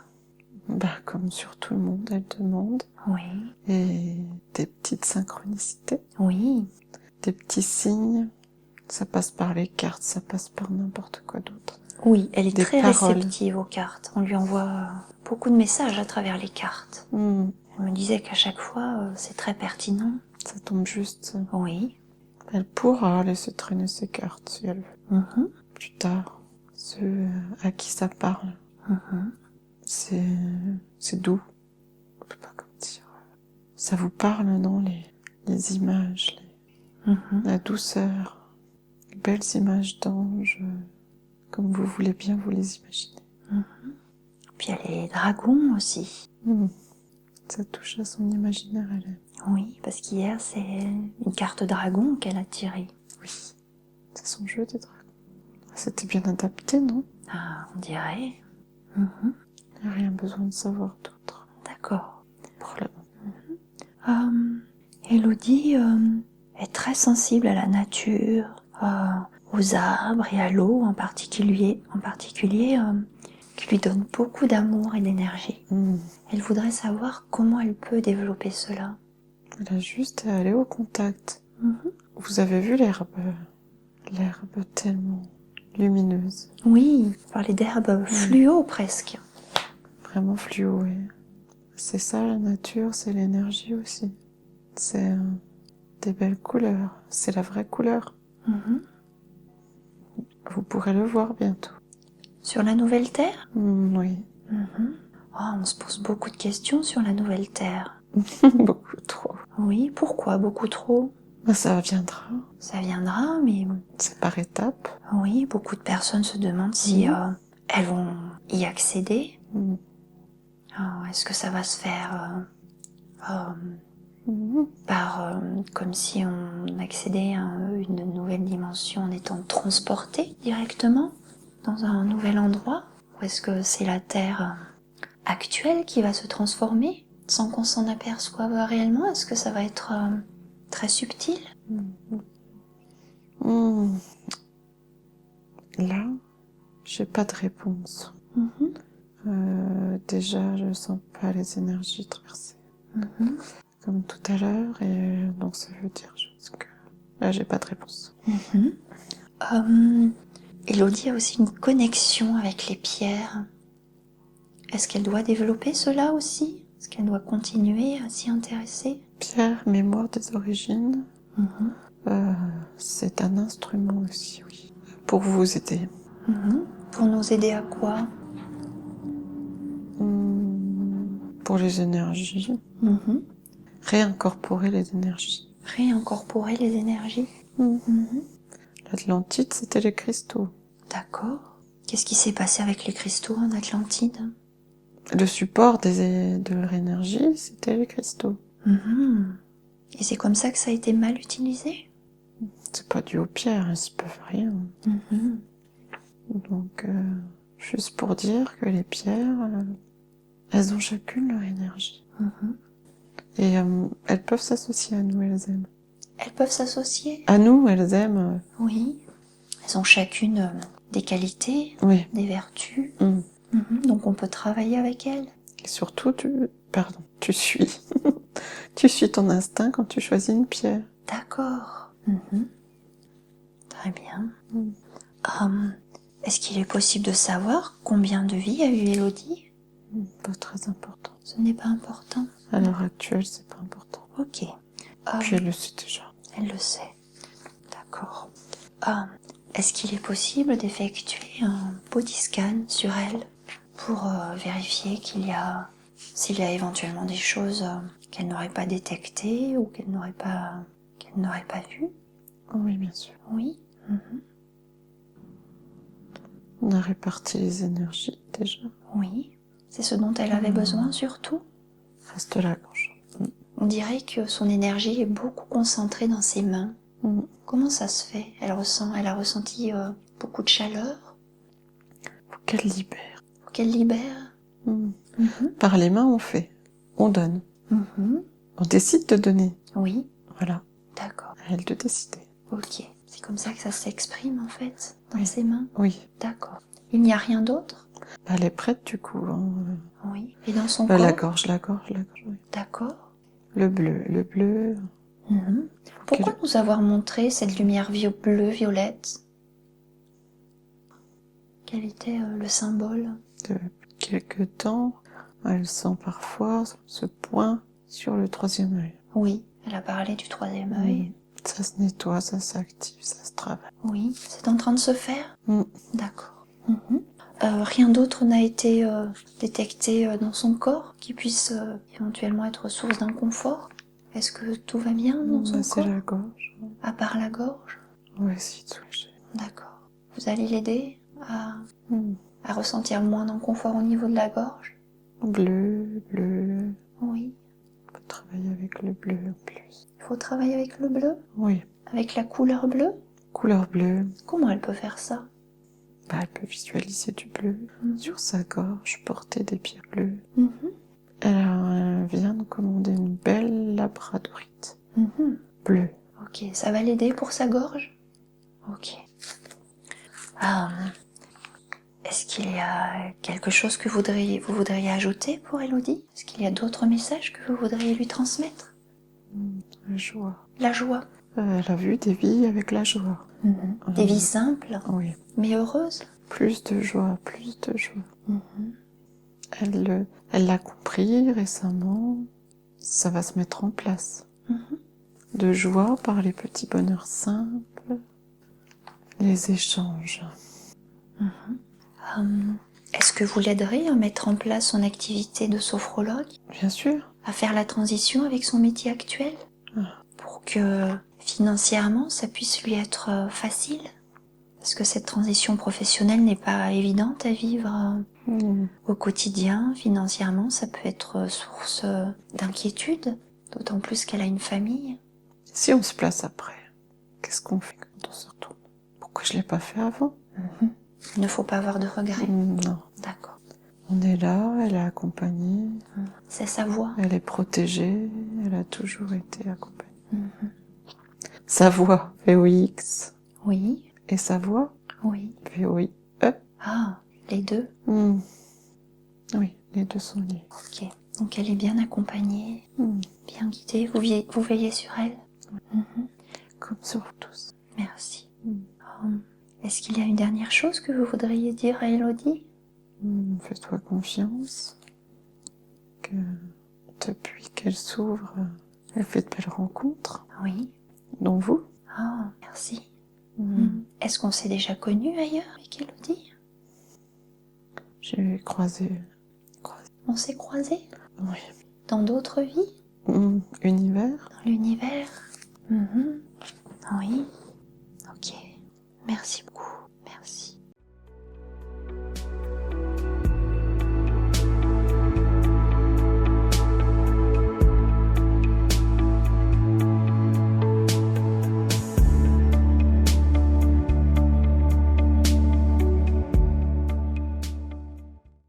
Comme sur tout le monde, elle demande. Oui. Et des petites synchronicités. Oui. Des petits signes. Ça passe par les cartes, ça passe par n'importe quoi d'autre. Oui, elle est Des très paroles. réceptive aux cartes. On lui envoie beaucoup de messages à travers les cartes. Elle me disait qu'à chaque fois, c'est très pertinent. Ça tombe juste. Oui. Elle pourra laisser traîner ses cartes si elle veut. Plus tard. Ceux à qui ça parle. C'est doux. Je sais pas comment dire. Ça vous parle, non, les images, la douceur. Les belles images d'anges, comme vous voulez bien vous les imaginer. Puis il y a les dragons aussi. Ça touche à son imaginaire, elle. Oui, parce qu'hier, c'est une carte dragon qu'elle a tirée. Oui, c'est son jeu des dragons. C'était bien adapté, non? Ah, on dirait. Il n'y a rien besoin de savoir d'autre. D'accord. Pour le Élodie est très sensible à la nature, aux arbres et à l'eau en particulier qui lui donne beaucoup d'amour et d'énergie. Elle voudrait savoir comment elle peut développer cela. Elle a juste à aller au contact. Vous avez vu l'herbe tellement lumineuse. Oui, parler d'herbe fluo presque. Vraiment fluo, oui. C'est ça la nature, c'est l'énergie aussi. C'est des belles couleurs, c'est la vraie couleur. Vous pourrez le voir bientôt. Sur la nouvelle terre? Oui. On se pose beaucoup de questions sur la nouvelle terre. Beaucoup trop. Oui, pourquoi beaucoup trop? Ça viendra. Ça viendra, mais... C'est par étapes. Oui, beaucoup de personnes se demandent si elles vont y accéder. Est-ce que ça va se faire comme si on accédait à une nouvelle dimension en étant transporté directement dans un nouvel endroit? Ou est-ce que c'est la Terre actuelle qui va se transformer sans qu'on s'en aperçoive réellement? Est-ce que ça va être très subtil? Là, j'ai pas de réponse. Déjà, je sens pas les énergies traverser. Comme tout à l'heure, et donc ça veut dire juste que là, j'ai pas de réponse. Élodie a aussi une connexion avec les pierres. Est-ce qu'elle doit développer cela aussi? Est-ce qu'elle doit continuer à s'y intéresser? Pierre, mémoire des origines, c'est un instrument aussi, oui, pour vous aider. Pour nous aider à quoi? Pour les énergies. Réincorporer les énergies. Réincorporer les énergies. L'Atlantide, c'était les cristaux. D'accord. Qu'est-ce qui s'est passé avec les cristaux en Atlantide? Le support de leur énergie, c'était les cristaux. Et c'est comme ça que ça a été mal utilisé? C'est pas dû aux pierres, elles ne peuvent rien. Donc, juste pour dire que les pierres, elles ont chacune leur énergie. Et elles peuvent s'associer à nous, elles aiment. Elles peuvent s'associer? À nous, elles aiment. Oui. Elles ont chacune des qualités, des vertus. Donc on peut travailler avec elles. Et surtout, tu suis. Tu suis ton instinct quand tu choisis une pierre. D'accord. Très bien. Est-ce qu'il est possible de savoir combien de vies a eu Élodie? Pas très important. Ce n'est pas important. À l'heure actuelle, c'est pas important. Ok. Puis elle le sait déjà. Elle le sait. D'accord. Est-ce qu'il est possible d'effectuer un body scan sur elle pour vérifier s'il y a éventuellement des choses qu'elle n'aurait pas détectées ou qu'elle n'aurait pas vues? Oui, bien sûr. Oui. On a réparti les énergies déjà. Oui. C'est ce dont elle avait besoin surtout. Reste la gorge. On dirait que son énergie est beaucoup concentrée dans ses mains. Comment ça se fait? Elle a ressenti beaucoup de chaleur? Faut Faut qu'elle libère. Faut qu'elle libère. Mhm. Mhm. Par les mains, on fait. On donne. Mhm. On décide de donner. Oui, Voilà. d'accord. À elle de décider. Ok. C'est comme ça que ça s'exprime en fait, dans Oui. ses mains. Oui. D'accord. Il n'y a rien d'autre? Bah, elle est prête du coup. Hein. Oui. Et dans son La corps? gorge, la gorge, la gorge. Oui. D'accord. Le bleu, le bleu. Mhm. Pourquoi nous avoir montré cette lumière bleue-violette? Quel était le symbole? Depuis quelque temps, elle sent parfois ce point sur le troisième œil. Oui, elle a parlé du troisième œil. Ça se nettoie, ça s'active, ça se travaille. Oui, c'est en train de se faire? Mm. D'accord. Mhm. Rien d'autre n'a été détecté dans son corps qui puisse éventuellement être source d'inconfort? Est-ce que tout va bien dans son C'est corps? la gorge. À part la gorge? On va essayer de soulager. D'accord. Vous allez l'aider Mm. à ressentir moins d'inconfort au niveau de la gorge? Bleu, bleu. Oui. On peut travailler avec le bleu en plus. Il faut travailler avec le bleu? Oui. Avec la couleur bleue? Couleur bleue. Comment elle peut faire ça? Bah, elle peut visualiser du bleu Mhm. sur sa gorge, porter des pierres bleues. Mhm. Elle vient de commander une belle labradorite Mhm. bleue. Ok, ça va l'aider pour sa gorge? Ok. Est-ce qu'il y a quelque chose que vous voudriez ajouter pour Elodie? Est-ce qu'il y a d'autres messages que vous voudriez lui transmettre? La joie. La joie. Elle a vu des vies avec la joie. Des vies simples, Oui. mais heureuses. Plus de joie, plus de joie. Mhm. Elle l'a compris récemment. Ça va se mettre en place. Mhm. De joie par les petits bonheurs simples, les échanges. Est-ce que vous l'aiderez à mettre en place son activité de sophrologue? Bien sûr. À faire la transition avec son métier actuel? Pour que financièrement ça puisse lui être facile? Parce que cette transition professionnelle n'est pas évidente à vivre au quotidien. Financièrement, ça peut être source d'inquiétude, d'autant plus qu'elle a une famille. Si on se place après, qu'est-ce qu'on fait quand on se retourne? Pourquoi je l'ai pas fait avant? Il ne faut pas avoir de regrets. Non. D'accord. On est là, elle est accompagnée, C'est sa voix. elle est protégée, elle a toujours été accompagnée. Sa voix, VOX, Oui, et sa voix, oui. VOIE. Ah, les deux. Oui, les deux sont liés. Ok. Donc elle est bien accompagnée, bien guidée. Vous veillez sur elle? Comme sur tous. Merci. Est-ce qu'il y a une dernière chose que vous voudriez dire à Elodie? Fais-toi confiance. Que depuis qu'elle s'ouvre, elle fait de belles rencontres. Oui. Dont vous. Ah, merci. Est-ce qu'on s'est déjà connus ailleurs avec Elodie? J'ai croisé. On s'est croisés? Oui. Dans d'autres vies? Univers. Dans l'univers? Oui. Ok. Merci beaucoup. Merci.